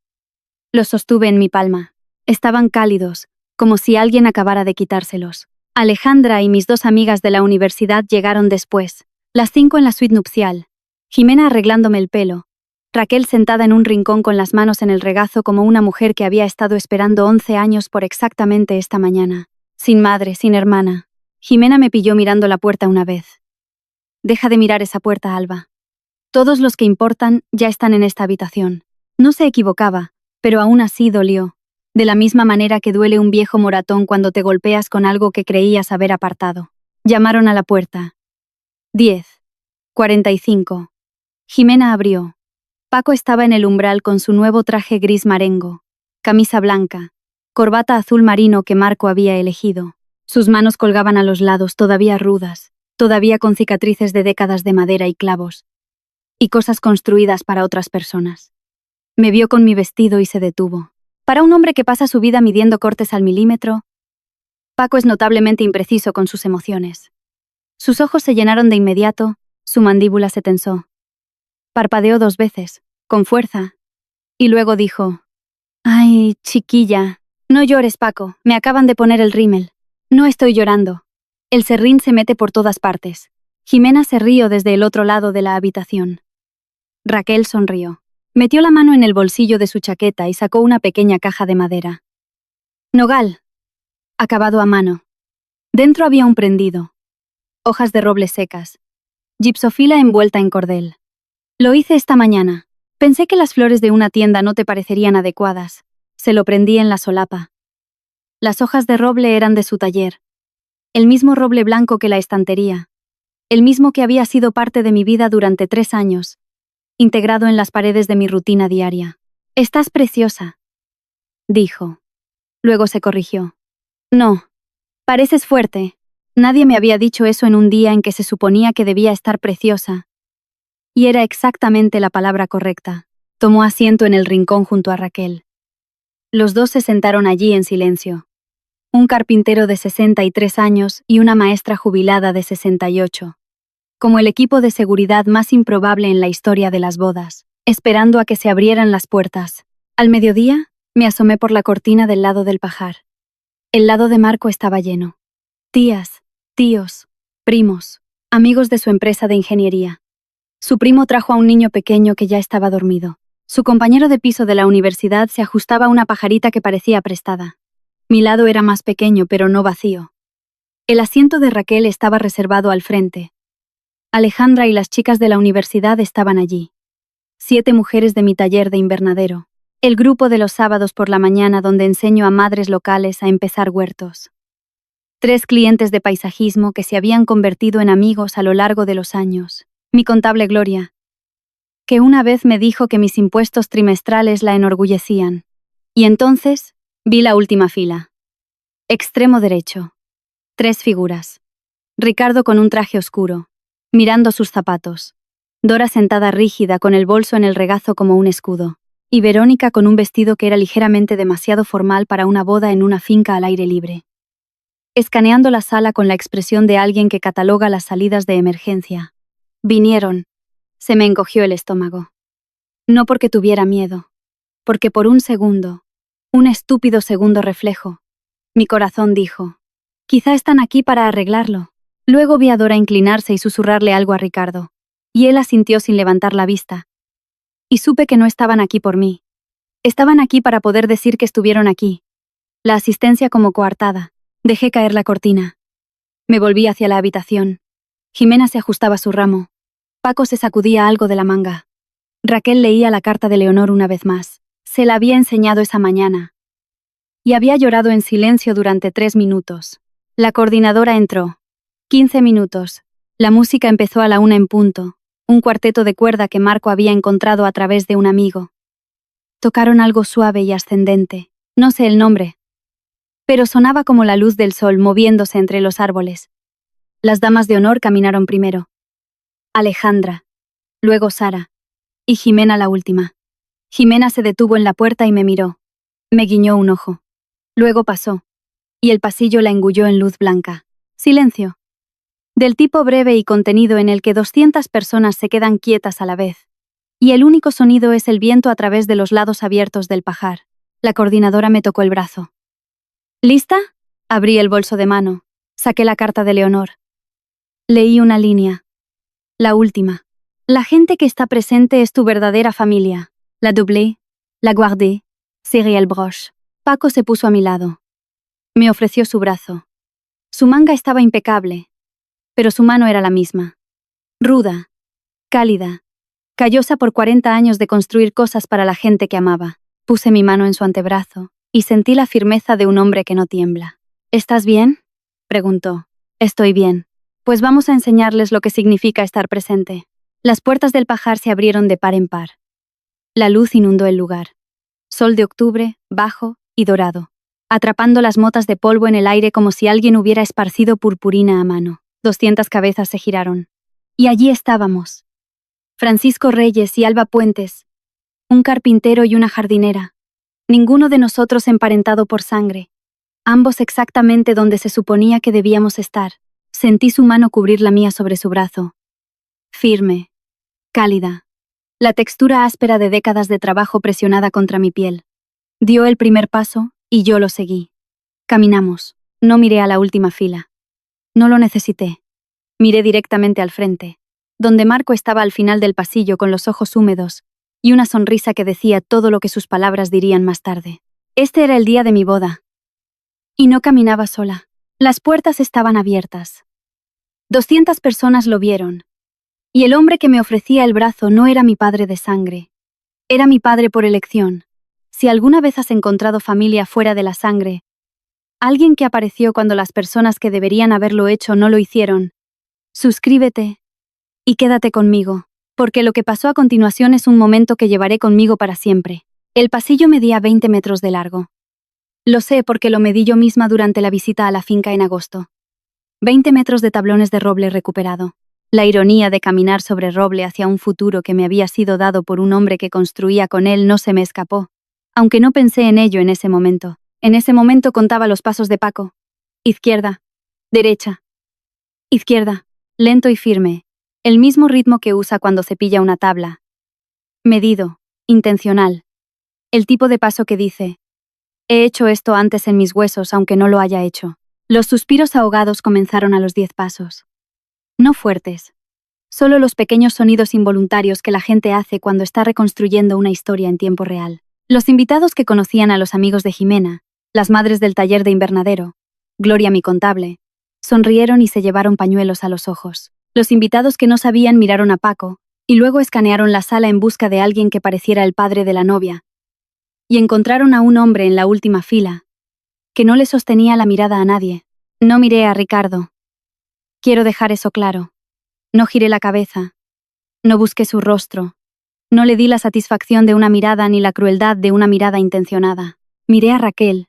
[SPEAKER 1] Los sostuve en mi palma. Estaban cálidos, como si alguien acabara de quitárselos. Alejandra y mis dos amigas de la universidad llegaron después, las 5 en la suite nupcial. Jimena arreglándome el pelo. Raquel sentada en un rincón con las manos en el regazo como una mujer que había estado esperando 11 años por exactamente esta mañana. Sin madre, sin hermana. Jimena me pilló mirando la puerta una vez. Deja de mirar esa puerta, Alba. Todos los que importan ya están en esta habitación. No se equivocaba, pero aún así dolió. De la misma manera que duele un viejo moratón cuando te golpeas con algo que creías haber apartado. Llamaron a la puerta. 10. 45. Jimena abrió. Paco estaba en el umbral con su nuevo traje gris marengo, camisa blanca, corbata azul marino que Marco había elegido. Sus manos colgaban a los lados, todavía rudas, todavía con cicatrices de décadas de madera y clavos, y cosas construidas para otras personas. Me vio con mi vestido y se detuvo. Para un hombre que pasa su vida midiendo cortes al milímetro, Paco es notablemente impreciso con sus emociones. Sus ojos se llenaron de inmediato, su mandíbula se tensó. Parpadeó 2 veces, con fuerza, y luego dijo: «Ay, chiquilla, no llores, Paco, me acaban de poner el rímel. No estoy llorando. El serrín se mete por todas partes». Jimena se rió desde el otro lado de la habitación. Raquel sonrió. Metió la mano en el bolsillo de su chaqueta y sacó una pequeña caja de madera. Nogal. Acabado a mano. Dentro había un prendido. Hojas de roble secas. Gipsofila envuelta en cordel. Lo hice esta mañana. Pensé que las flores de una tienda no te parecerían adecuadas. Se lo prendí en la solapa. Las hojas de roble eran de su taller. El mismo roble blanco que la estantería. El mismo que había sido parte de mi vida durante 3 años. Integrado en las paredes de mi rutina diaria. «Estás preciosa», dijo. Luego se corrigió. «No. Pareces fuerte. Nadie me había dicho eso en un día en que se suponía que debía estar preciosa». Y era exactamente la palabra correcta. Tomó asiento en el rincón junto a Raquel. Los dos se sentaron allí en silencio. Un carpintero de 63 años y una maestra jubilada de 68. Como el equipo de seguridad más improbable en la historia de las bodas, esperando a que se abrieran las puertas. Al mediodía, me asomé por la cortina del lado del pajar. El lado de Marco estaba lleno. Tías, tíos, primos, amigos de su empresa de ingeniería. Su primo trajo a un niño pequeño que ya estaba dormido. Su compañero de piso de la universidad se ajustaba a una pajarita que parecía prestada. Mi lado era más pequeño, pero no vacío. El asiento de Raquel estaba reservado al frente. Alejandra y las chicas de la universidad estaban allí. 7 mujeres de mi taller de invernadero. El grupo de los sábados por la mañana donde enseño a madres locales a empezar huertos. 3 clientes de paisajismo que se habían convertido en amigos a lo largo de los años. Mi contable Gloria, que una vez me dijo que mis impuestos trimestrales la enorgullecían. Y entonces vi la última fila. Extremo derecho. 3 figuras. Ricardo con un traje oscuro, mirando sus zapatos. Dora sentada rígida con el bolso en el regazo como un escudo. Y Verónica con un vestido que era ligeramente demasiado formal para una boda en una finca al aire libre. Escaneando la sala con la expresión de alguien que cataloga las salidas de emergencia. Vinieron. Se me encogió el estómago. No porque tuviera miedo, porque por un segundo, un estúpido segundo reflejo, mi corazón dijo: quizá están aquí para arreglarlo. Luego vi a Dora inclinarse y susurrarle algo a Ricardo, y él asintió sin levantar la vista. Y supe que no estaban aquí por mí. Estaban aquí para poder decir que estuvieron aquí. La asistencia como coartada. Dejé caer la cortina. Me volví hacia la habitación. Jimena se ajustaba su ramo. Paco se sacudía algo de la manga. Raquel leía la carta de Leonor una vez más. Se la había enseñado esa mañana. Y había llorado en silencio durante 3 minutos. La coordinadora entró. 15 minutos. La música empezó a la 1 en punto. Un cuarteto de cuerda que Marco había encontrado a través de un amigo. Tocaron algo suave y ascendente, no sé el nombre, pero sonaba como la luz del sol moviéndose entre los árboles. Las damas de honor caminaron primero. Alejandra, luego Sara, y Jimena la última. Jimena se detuvo en la puerta y me miró. Me guiñó un ojo. Luego pasó, y el pasillo la engulló en luz blanca. Silencio. Del tipo breve y contenido en el que 200 personas se quedan quietas a la vez. Y el único sonido es el viento a través de los lados abiertos del pajar. La coordinadora me tocó el brazo. ¿Lista? Abrí el bolso de mano. Saqué la carta de Leonor. Leí una línea. La última. La gente que está presente es tu verdadera familia. La doublé, la guardé, serré el broche. Paco se puso a mi lado. Me ofreció su brazo. Su manga estaba impecable, pero su mano era la misma. Ruda, cálida, callosa por 40 años de construir cosas para la gente que amaba. Puse mi mano en su antebrazo y sentí la firmeza de un hombre que no tiembla. ¿Estás bien?, preguntó. Estoy bien. Pues vamos a enseñarles lo que significa estar presente. Las puertas del pajar se abrieron de par en par. La luz inundó el lugar. Sol de octubre, bajo y dorado, atrapando las motas de polvo en el aire como si alguien hubiera esparcido purpurina a mano. 200 cabezas se giraron. Y allí estábamos. Francisco Reyes y Alba Puentes, un carpintero y una jardinera. Ninguno de nosotros emparentado por sangre. Ambos exactamente donde se suponía que debíamos estar. Sentí su mano cubrir la mía sobre su brazo. Firme, cálida. La textura áspera de décadas de trabajo presionada contra mi piel. Dio el primer paso y yo lo seguí. Caminamos. No miré a la última fila. No lo necesité. Miré directamente al frente, donde Marco estaba al final del pasillo con los ojos húmedos y una sonrisa que decía todo lo que sus palabras dirían más tarde. Este era el día de mi boda. Y no caminaba sola. Las puertas estaban abiertas. 200 personas lo vieron. Y el hombre que me ofrecía el brazo no era mi padre de sangre. Era mi padre por elección. Si alguna vez has encontrado familia fuera de la sangre, alguien que apareció cuando las personas que deberían haberlo hecho no lo hicieron, suscríbete y quédate conmigo, porque lo que pasó a continuación es un momento que llevaré conmigo para siempre. El pasillo medía 20 metros de largo. Lo sé porque lo medí yo misma durante la visita a la finca en agosto. 20 metros de tablones de roble recuperado. La ironía de caminar sobre roble hacia un futuro que me había sido dado por un hombre que construía con él no se me escapó, aunque no pensé en ello en ese momento. En ese momento contaba los pasos de Paco. Izquierda, derecha, izquierda, lento y firme, el mismo ritmo que usa cuando cepilla una tabla. Medido, intencional. El tipo de paso que dice, he hecho esto antes en mis huesos aunque no lo haya hecho. Los suspiros ahogados comenzaron a los 10 pasos. No fuertes. Solo los pequeños sonidos involuntarios que la gente hace cuando está reconstruyendo una historia en tiempo real. Los invitados que conocían a los amigos de Jimena, las madres del taller de invernadero, Gloria mi contable, sonrieron y se llevaron pañuelos a los ojos. Los invitados que no sabían miraron a Paco, y luego escanearon la sala en busca de alguien que pareciera el padre de la novia. Y encontraron a un hombre en la última fila, que no le sostenía la mirada a nadie. No miré a Ricardo. Quiero dejar eso claro. No giré la cabeza. No busqué su rostro. No le di la satisfacción de una mirada ni la crueldad de una mirada intencionada. Miré a Raquel,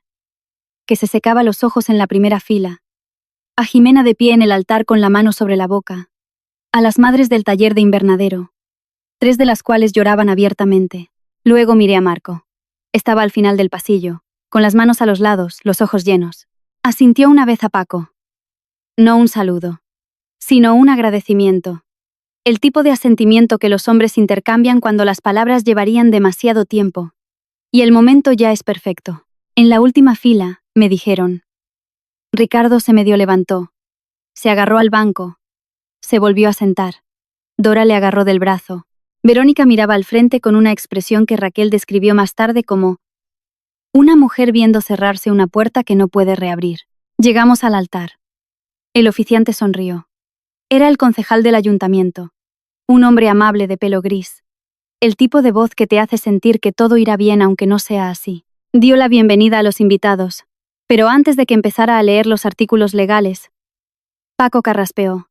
[SPEAKER 1] que se secaba los ojos en la primera fila. A Jimena de pie en el altar con la mano sobre la boca. A las madres del taller de invernadero, 3 de las cuales lloraban abiertamente. Luego miré a Marco. Estaba al final del pasillo, con las manos a los lados, los ojos llenos. Asintió una vez a Paco. No un saludo, sino un agradecimiento. El tipo de asentimiento que los hombres intercambian cuando las palabras llevarían demasiado tiempo. Y el momento ya es perfecto. En la última fila, me dijeron. Ricardo se medio levantó. Se agarró al banco. Se volvió a sentar. Dora le agarró del brazo. Verónica miraba al frente con una expresión que Raquel describió más tarde como una mujer viendo cerrarse una puerta que no puede reabrir. Llegamos al altar. El oficiante sonrió. Era el concejal del ayuntamiento. Un hombre amable de pelo gris. El tipo de voz que te hace sentir que todo irá bien aunque no sea así. Dio la bienvenida a los invitados, pero antes de que empezara a leer los artículos legales, Paco carraspeó.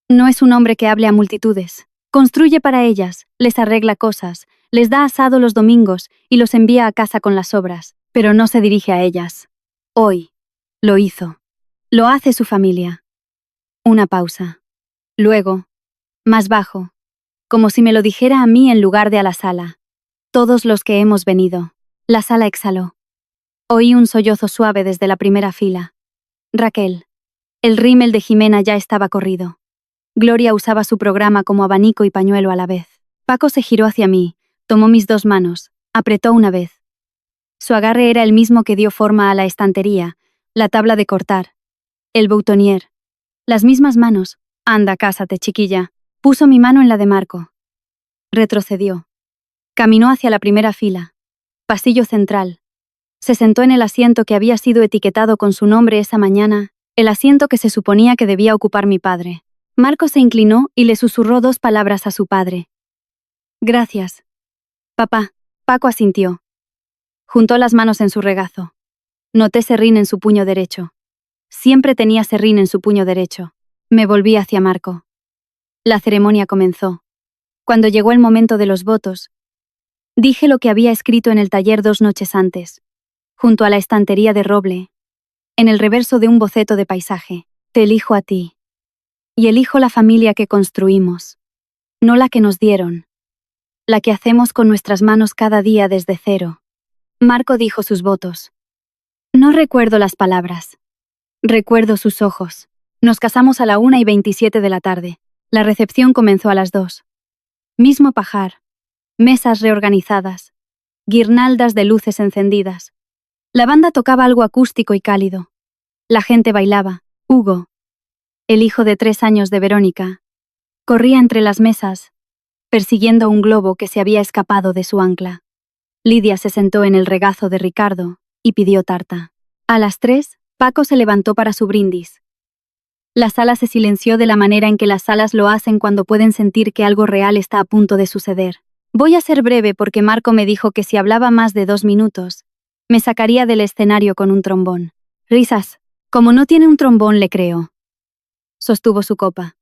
[SPEAKER 1] No es un hombre que hable a multitudes. Construye para ellas, les arregla cosas, Les da asado los domingos y los envía a casa con las sobras, pero no se dirige a ellas. Hoy. Lo hizo. Lo hace su familia. Una pausa. Luego, más bajo, como si me lo dijera a mí en lugar de a la sala. Todos los que hemos venido. La sala exhaló. Oí un sollozo suave desde la primera fila. Raquel. El rímel de Jimena ya estaba corrido. Gloria usaba su programa como abanico y pañuelo a la vez. Paco se giró hacia mí, tomó mis dos manos, apretó una vez. Su agarre era el mismo que dio forma a la estantería, la tabla de cortar, el boutonnier. Las mismas manos. Anda, cásate, chiquilla. Puso mi mano en la de Marco. Retrocedió. Caminó hacia la primera fila. Pasillo central. Se sentó en el asiento que había sido etiquetado con su nombre esa mañana, el asiento que se suponía que debía ocupar mi padre. Marco se inclinó y le susurró dos palabras a su padre. Gracias. Papá. Paco asintió. Juntó las manos en su regazo. Noté serrín en su puño derecho. Siempre tenía serrín en su puño derecho. Me volví hacia Marco. La ceremonia comenzó. Cuando llegó el momento de los votos, dije lo que había escrito en el taller 2 noches antes, junto a la estantería de roble, en el reverso de un boceto de paisaje. Te elijo a ti. Y elijo la familia que construimos. No la que nos dieron. La que hacemos con nuestras manos cada día desde cero. Marco dijo sus votos. No recuerdo las palabras. Recuerdo sus ojos. Nos casamos a la 1:27 de la tarde. La recepción comenzó a las 2. Mismo pajar. Mesas reorganizadas. Guirnaldas de luces encendidas. La banda tocaba algo acústico y cálido. La gente bailaba. Hugo, el hijo de 3 años de Verónica, corría entre las mesas, persiguiendo un globo que se había escapado de su ancla. Lidia se sentó en el regazo de Ricardo y pidió tarta. A las 3, Paco se levantó para su brindis. La sala se silenció de la manera en que las salas lo hacen cuando pueden sentir que algo real está a punto de suceder. Voy a ser breve porque Marco me dijo que si hablaba más de 2 minutos, me sacaría del escenario con un trombón. Risas. Como no tiene un trombón, le creo. Sostuvo su copa.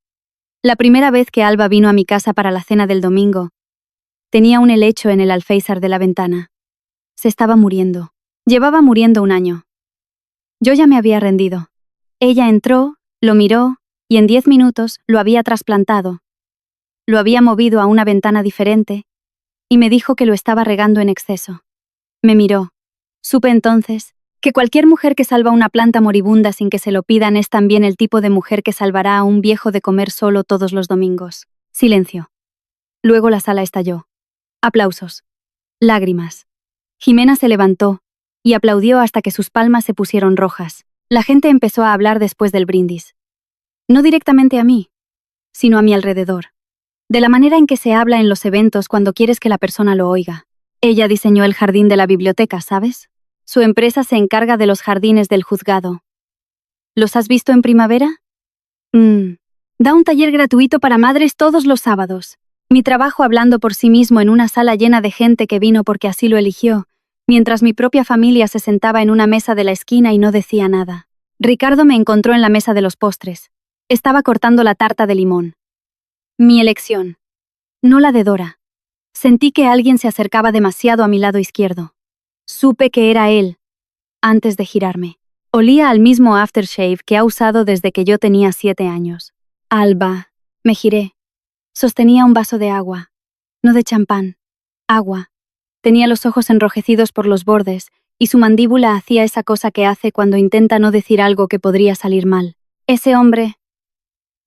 [SPEAKER 1] La primera vez que Alba vino a mi casa para la cena del domingo, tenía un helecho en el alféizar de la ventana. Se estaba muriendo. Llevaba muriendo 1 año. Yo ya me había rendido. Ella entró, lo miró, y en 10 minutos lo había trasplantado. Lo había movido a una ventana diferente, y me dijo que lo estaba regando en exceso. Me miró. Supe entonces que cualquier mujer que salva una planta moribunda sin que se lo pidan es también el tipo de mujer que salvará a un viejo de comer solo todos los domingos. Silencio. Luego la sala estalló. Aplausos. Lágrimas. Jimena se levantó y aplaudió hasta que sus palmas se pusieron rojas. La gente empezó a hablar después del brindis. No directamente a mí, sino a mi alrededor. De la manera en que se habla en los eventos cuando quieres que la persona lo oiga. Ella diseñó el jardín de la biblioteca, ¿sabes? Su empresa se encarga de los jardines del juzgado. ¿Los has visto en primavera? Da un taller gratuito para madres todos los sábados. Mi trabajo hablando por sí mismo en una sala llena de gente que vino porque así lo eligió, mientras mi propia familia se sentaba en una mesa de la esquina y no decía nada. Ricardo me encontró en la mesa de los postres. Estaba cortando la tarta de limón. Mi elección. No la de Dora. Sentí que alguien se acercaba demasiado a mi lado izquierdo. Supe que era él, antes de girarme. Olía al mismo aftershave que ha usado desde que yo tenía 7 años. Alba. Me giré. Sostenía un vaso de agua. No de champán. Agua. Tenía los ojos enrojecidos por los bordes, y su mandíbula hacía esa cosa que hace cuando intenta no decir algo que podría salir mal. Ese hombre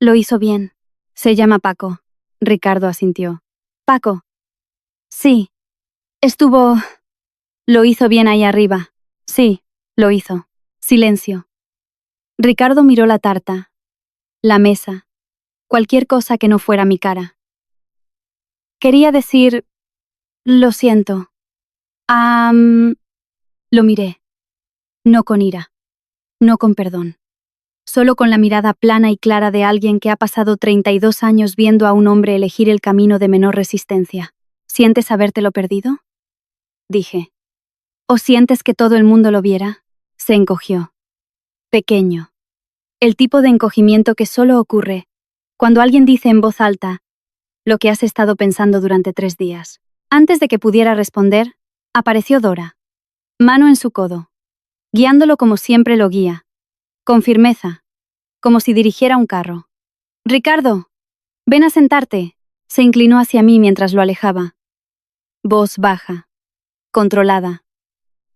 [SPEAKER 1] lo hizo bien. Se llama Paco. Ricardo asintió. Paco. Sí. Estuvo... Lo hizo bien ahí arriba. Sí, lo hizo. Silencio. Ricardo miró la tarta, la mesa, cualquier cosa que no fuera mi cara. Quería decir... Lo siento. Lo miré. No con ira. No con perdón. Solo con la mirada plana y clara de alguien que ha pasado 32 años viendo a un hombre elegir el camino de menor resistencia. ¿Sientes habértelo perdido? Dije. ¿O sientes que todo el mundo lo viera? Se encogió. Pequeño. El tipo de encogimiento que solo ocurre cuando alguien dice en voz alta lo que has estado pensando durante 3 días. Antes de que pudiera responder, apareció Dora, mano en su codo, guiándolo como siempre lo guía, con firmeza, como si dirigiera un carro. «Ricardo, ven a sentarte», se inclinó hacia mí mientras lo alejaba. Voz baja, controlada,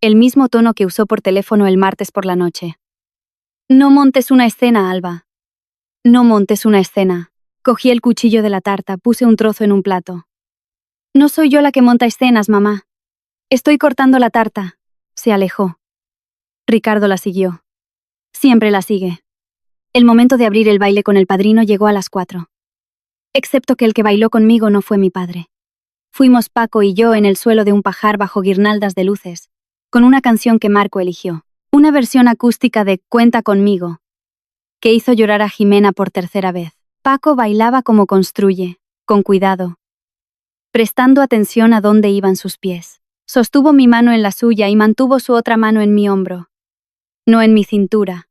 [SPEAKER 1] el mismo tono que usó por teléfono el martes por la noche. «No montes una escena, Alba. No montes una escena». Cogí el cuchillo de la tarta, puse un trozo en un plato. «No soy yo la que monta escenas, mamá. Estoy cortando la tarta». Se alejó. Ricardo la siguió. Siempre la sigue. El momento de abrir el baile con el padrino llegó a las 4. Excepto que el que bailó conmigo no fue mi padre. Fuimos Paco y yo en el suelo de un pajar bajo guirnaldas de luces, con una canción que Marco eligió. Una versión acústica de Cuenta conmigo, que hizo llorar a Jimena por tercera vez. Paco bailaba como construye, con cuidado, prestando atención a dónde iban sus pies. Sostuvo mi mano en la suya y mantuvo su otra mano en mi hombro, no en mi cintura,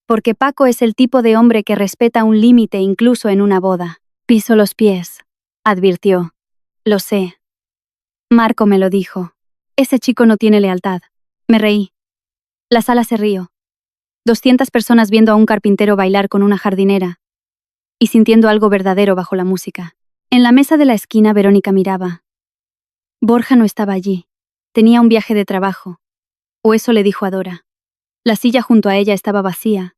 [SPEAKER 1] porque Paco es el tipo de hombre que respeta un límite incluso en una boda. «Piso los pies», advirtió. «Lo sé. Marco me lo dijo. Ese chico no tiene lealtad». Me reí. La sala se rió. 200 personas viendo a un carpintero bailar con una jardinera y sintiendo algo verdadero bajo la música. En la mesa de la esquina Verónica miraba. Borja no estaba allí. Tenía un viaje de trabajo. O eso le dijo a Dora. La silla junto a ella estaba vacía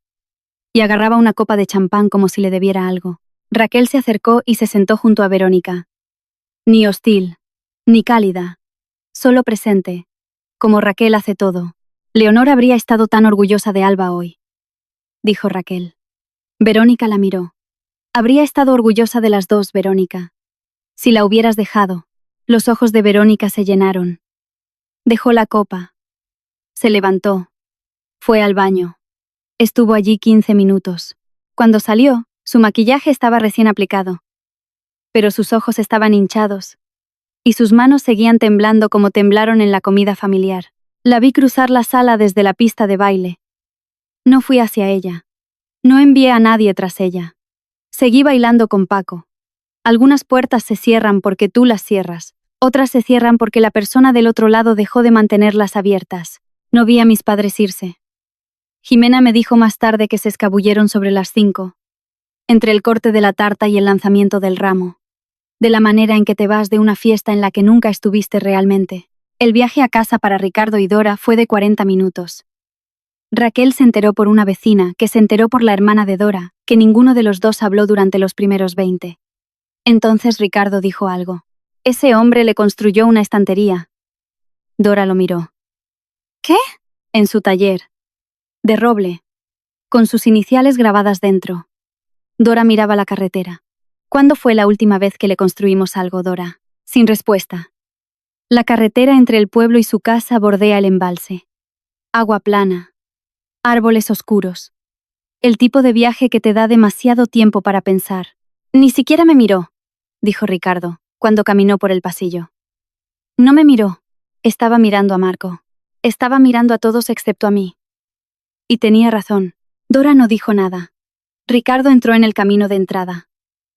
[SPEAKER 1] y agarraba una copa de champán como si le debiera algo. Raquel se acercó y se sentó junto a Verónica. Ni hostil, ni cálida, solo presente, como Raquel hace todo. «Leonor habría estado tan orgullosa de Alba hoy», dijo Raquel. Verónica la miró. «Habría estado orgullosa de las dos, Verónica. Si la hubieras dejado». Los ojos de Verónica se llenaron. Dejó la copa. Se levantó. Fue al baño. Estuvo allí 15 minutos. Cuando salió, su maquillaje estaba recién aplicado. Pero sus ojos estaban hinchados. Y sus manos seguían temblando como temblaron en la comida familiar. La vi cruzar la sala desde la pista de baile. No fui hacia ella. No envié a nadie tras ella. Seguí bailando con Paco. Algunas puertas se cierran porque tú las cierras. Otras se cierran porque la persona del otro lado dejó de mantenerlas abiertas. No vi a mis padres irse. Jimena me dijo más tarde que se escabulleron sobre las 5, entre el corte de la tarta y el lanzamiento del ramo. De la manera en que te vas de una fiesta en la que nunca estuviste realmente. El viaje a casa para Ricardo y Dora fue de 40 minutos. Raquel se enteró por una vecina, que se enteró por la hermana de Dora, que ninguno de los dos habló durante los primeros 20. Entonces Ricardo dijo algo. «Ese hombre le construyó una estantería». Dora lo miró. «¿Qué?» «En su taller. De roble. Con sus iniciales grabadas dentro». Dora miraba la carretera. «¿Cuándo fue la última vez que le construimos algo, Dora?» Sin respuesta. La carretera entre el pueblo y su casa bordea el embalse. Agua plana. Árboles oscuros. El tipo de viaje que te da demasiado tiempo para pensar. «Ni siquiera me miró», dijo Ricardo, cuando caminó por el pasillo. «No me miró. Estaba mirando a Marco. Estaba mirando a todos excepto a mí». Y tenía razón. Dora no dijo nada. Ricardo entró en el camino de entrada.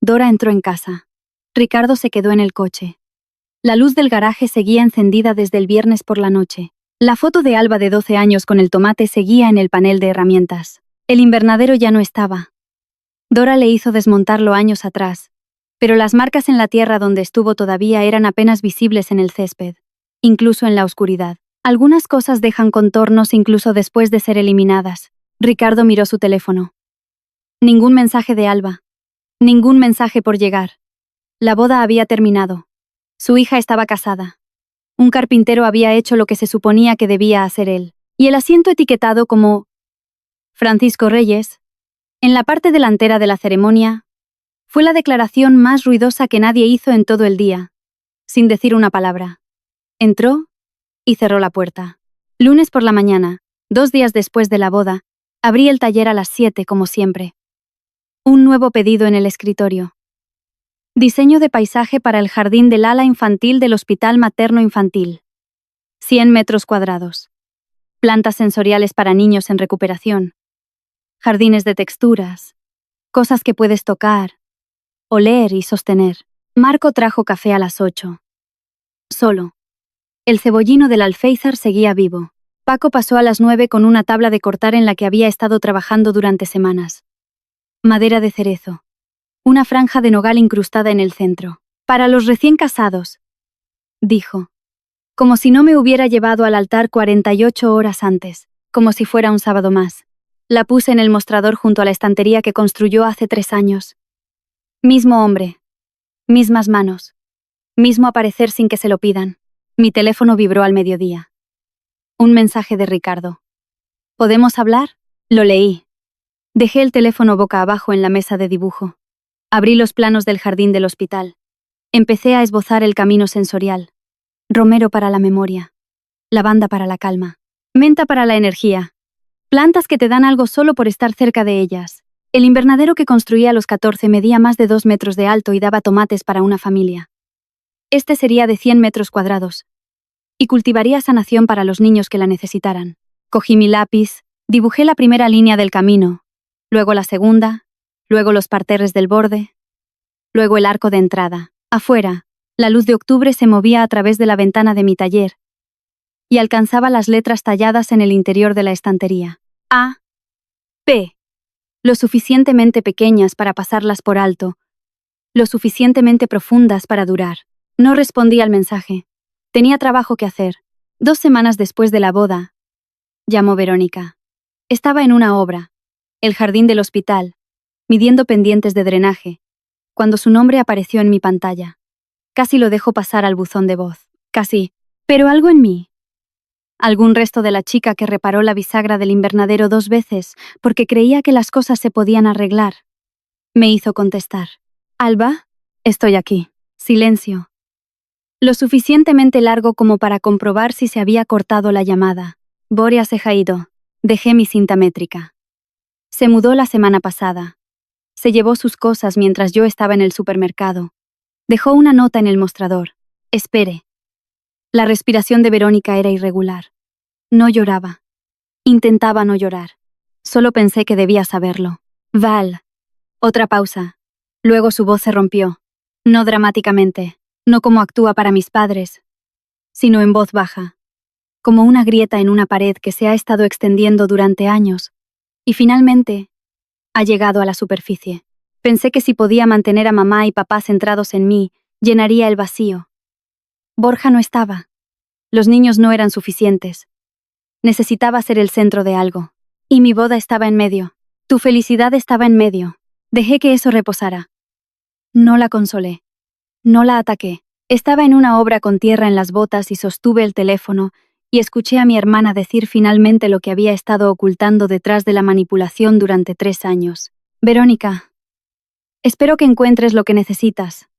[SPEAKER 1] Dora entró en casa. Ricardo se quedó en el coche. La luz del garaje seguía encendida desde el viernes por la noche. La foto de Alba de 12 años con el tomate seguía en el panel de herramientas. El invernadero ya no estaba. Dora le hizo desmontarlo años atrás, pero las marcas en la tierra donde estuvo todavía eran apenas visibles en el césped, incluso en la oscuridad. Algunas cosas dejan contornos incluso después de ser eliminadas. Ricardo miró su teléfono. Ningún mensaje de Alba. Ningún mensaje por llegar. La boda había terminado. Su hija estaba casada. Un carpintero había hecho lo que se suponía que debía hacer él. Y el asiento etiquetado como Francisco Reyes, en la parte delantera de la ceremonia, fue la declaración más ruidosa que nadie hizo en todo el día, sin decir una palabra. Entró y cerró la puerta. Lunes por la mañana, 2 días después de la boda, abrí el taller a las 7 como siempre. Un nuevo pedido en el escritorio. Diseño de paisaje para el jardín del ala infantil del Hospital Materno Infantil. 100 metros cuadrados. Plantas sensoriales para niños en recuperación. Jardines de texturas. Cosas que puedes tocar, oler y sostener. Marco trajo café a las 8. Solo. El cebollino del alféizar seguía vivo. Paco pasó a las 9 con una tabla de cortar en la que había estado trabajando durante semanas. Madera de cerezo. Una franja de nogal incrustada en el centro. Para los recién casados, dijo. Como si no me hubiera llevado al altar 48 horas antes, como si fuera un sábado más. La puse en el mostrador junto a la estantería que construyó hace 3 años. Mismo hombre. Mismas manos. Mismo aparecer sin que se lo pidan. Mi teléfono vibró al mediodía. Un mensaje de Ricardo. ¿Podemos hablar? Lo leí. Dejé el teléfono boca abajo en la mesa de dibujo. Abrí los planos del jardín del hospital. Empecé a esbozar el camino sensorial. Romero para la memoria. Lavanda para la calma. Menta para la energía. Plantas que te dan algo solo por estar cerca de ellas. El invernadero que construí a los 14 medía más de 2 metros de alto y daba tomates para una familia. Este sería de 100 metros cuadrados. Y cultivaría sanación para los niños que la necesitaran. Cogí mi lápiz, dibujé la primera línea del camino, luego la segunda, luego los parterres del borde, luego el arco de entrada. Afuera, la luz de octubre se movía a través de la ventana de mi taller y alcanzaba las letras talladas en el interior de la estantería. A. P. Lo suficientemente pequeñas para pasarlas por alto, lo suficientemente profundas para durar. No respondí al mensaje. Tenía trabajo que hacer. 2 semanas después de la boda, llamó Verónica. Estaba en una obra, el jardín del hospital, midiendo pendientes de drenaje, cuando su nombre apareció en mi pantalla. Casi lo dejo pasar al buzón de voz. Casi. Pero algo en mí. Algún resto de la chica que reparó la bisagra del invernadero 2 veces porque creía que las cosas se podían arreglar. Me hizo contestar. Alba, estoy aquí. Silencio. Lo suficientemente largo como para comprobar si se había cortado la llamada. Borea se ha ido. Dejé mi cinta métrica. Se mudó la semana pasada. Se llevó sus cosas mientras yo estaba en el supermercado. Dejó una nota en el mostrador. Espere. La respiración de Verónica era irregular. No lloraba. Intentaba no llorar. Solo pensé que debía saberlo. Val. Otra pausa. Luego su voz se rompió. No dramáticamente, no como actúa para mis padres, sino en voz baja. Como una grieta en una pared que se ha estado extendiendo durante años. Y finalmente, ha llegado a la superficie. Pensé que si podía mantener a mamá y papá centrados en mí, llenaría el vacío. Borja no estaba. Los niños no eran suficientes. Necesitaba ser el centro de algo. Y mi boda estaba en medio. Tu felicidad estaba en medio. Dejé que eso reposara. No la consolé. No la ataqué. Estaba en una obra con tierra en las botas y sostuve el teléfono y escuché a mi hermana decir finalmente lo que había estado ocultando detrás de la manipulación durante 3 años. Verónica, espero que encuentres lo que necesitas.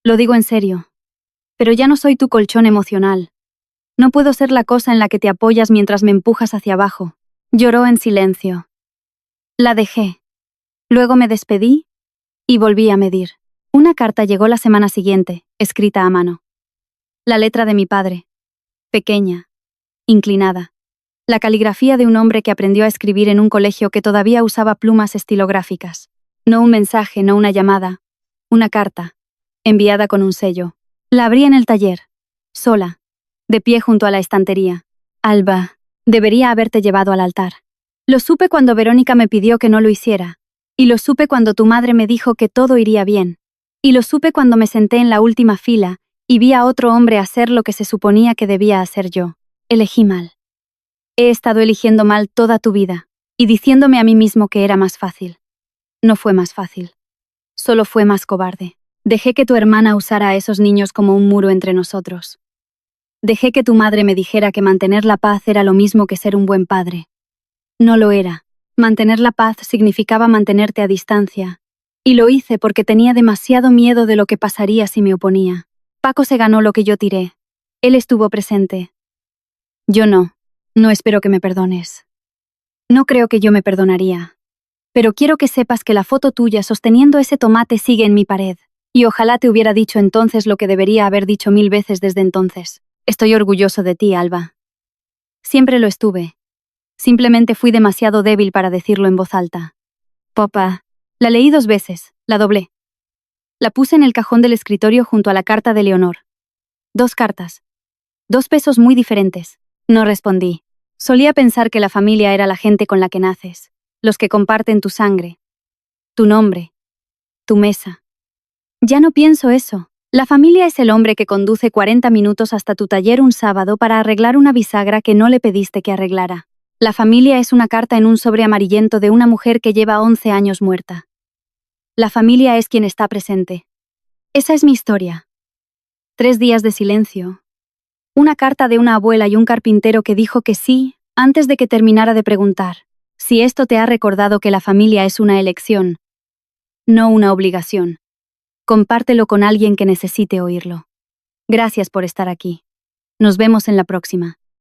[SPEAKER 1] Lo digo en serio. Pero ya no soy tu colchón emocional. No puedo ser la cosa en la que te apoyas mientras me empujas hacia abajo. Lloró en silencio. La dejé. Luego me despedí y volví a medir. Una carta llegó la semana siguiente, escrita a mano. La letra de mi padre. Pequeña. Inclinada. La caligrafía de un hombre que aprendió a escribir en un colegio que todavía usaba plumas estilográficas. No un mensaje, no una llamada. Una carta. Enviada con un sello. La abrí en el taller. Sola. De pie junto a la estantería. Alba, debería haberte llevado al altar. Lo supe cuando Verónica me pidió que no lo hiciera. Y lo supe cuando tu madre me dijo que todo iría bien. Y lo supe cuando me senté en la última fila y vi a otro hombre hacer lo que se suponía que debía hacer yo. Elegí mal. He estado eligiendo mal toda tu vida, y diciéndome a mí mismo que era más fácil. No fue más fácil. Solo fue más cobarde. Dejé que tu hermana usara a esos niños como un muro entre nosotros. Dejé que tu madre me dijera que mantener la paz era lo mismo que ser un buen padre. No lo era. Mantener la paz significaba mantenerte a distancia. Y lo hice porque tenía demasiado miedo de lo que pasaría si me oponía. Paco se ganó lo que yo tiré. Él estuvo presente. Yo no. No espero que me perdones. No creo que yo me perdonaría. Pero quiero que sepas que la foto tuya sosteniendo ese tomate sigue en mi pared. Y ojalá te hubiera dicho entonces lo que debería haber dicho 1000 veces desde entonces. Estoy orgulloso de ti, Alba. Siempre lo estuve. Simplemente fui demasiado débil para decirlo en voz alta. Papá. La leí 2 veces, la doblé. La puse en el cajón del escritorio junto a la carta de Leonor. 2 cartas. 2 pesos muy diferentes. No respondí. Solía pensar que la familia era la gente con la que naces, los que comparten tu sangre, tu nombre, tu mesa. Ya no pienso eso. La familia es el hombre que conduce 40 minutos hasta tu taller un sábado para arreglar una bisagra que no le pediste que arreglara. La familia es una carta en un sobre amarillento de una mujer que lleva 11 años muerta. La familia es quien está presente. Esa es mi historia. 3 días de silencio. Una carta de una abuela y un carpintero que dijo que sí, antes de que terminara de preguntar. Si esto te ha recordado que la familia es una elección, no una obligación. Compártelo con alguien que necesite oírlo. Gracias por estar aquí. Nos vemos en la próxima.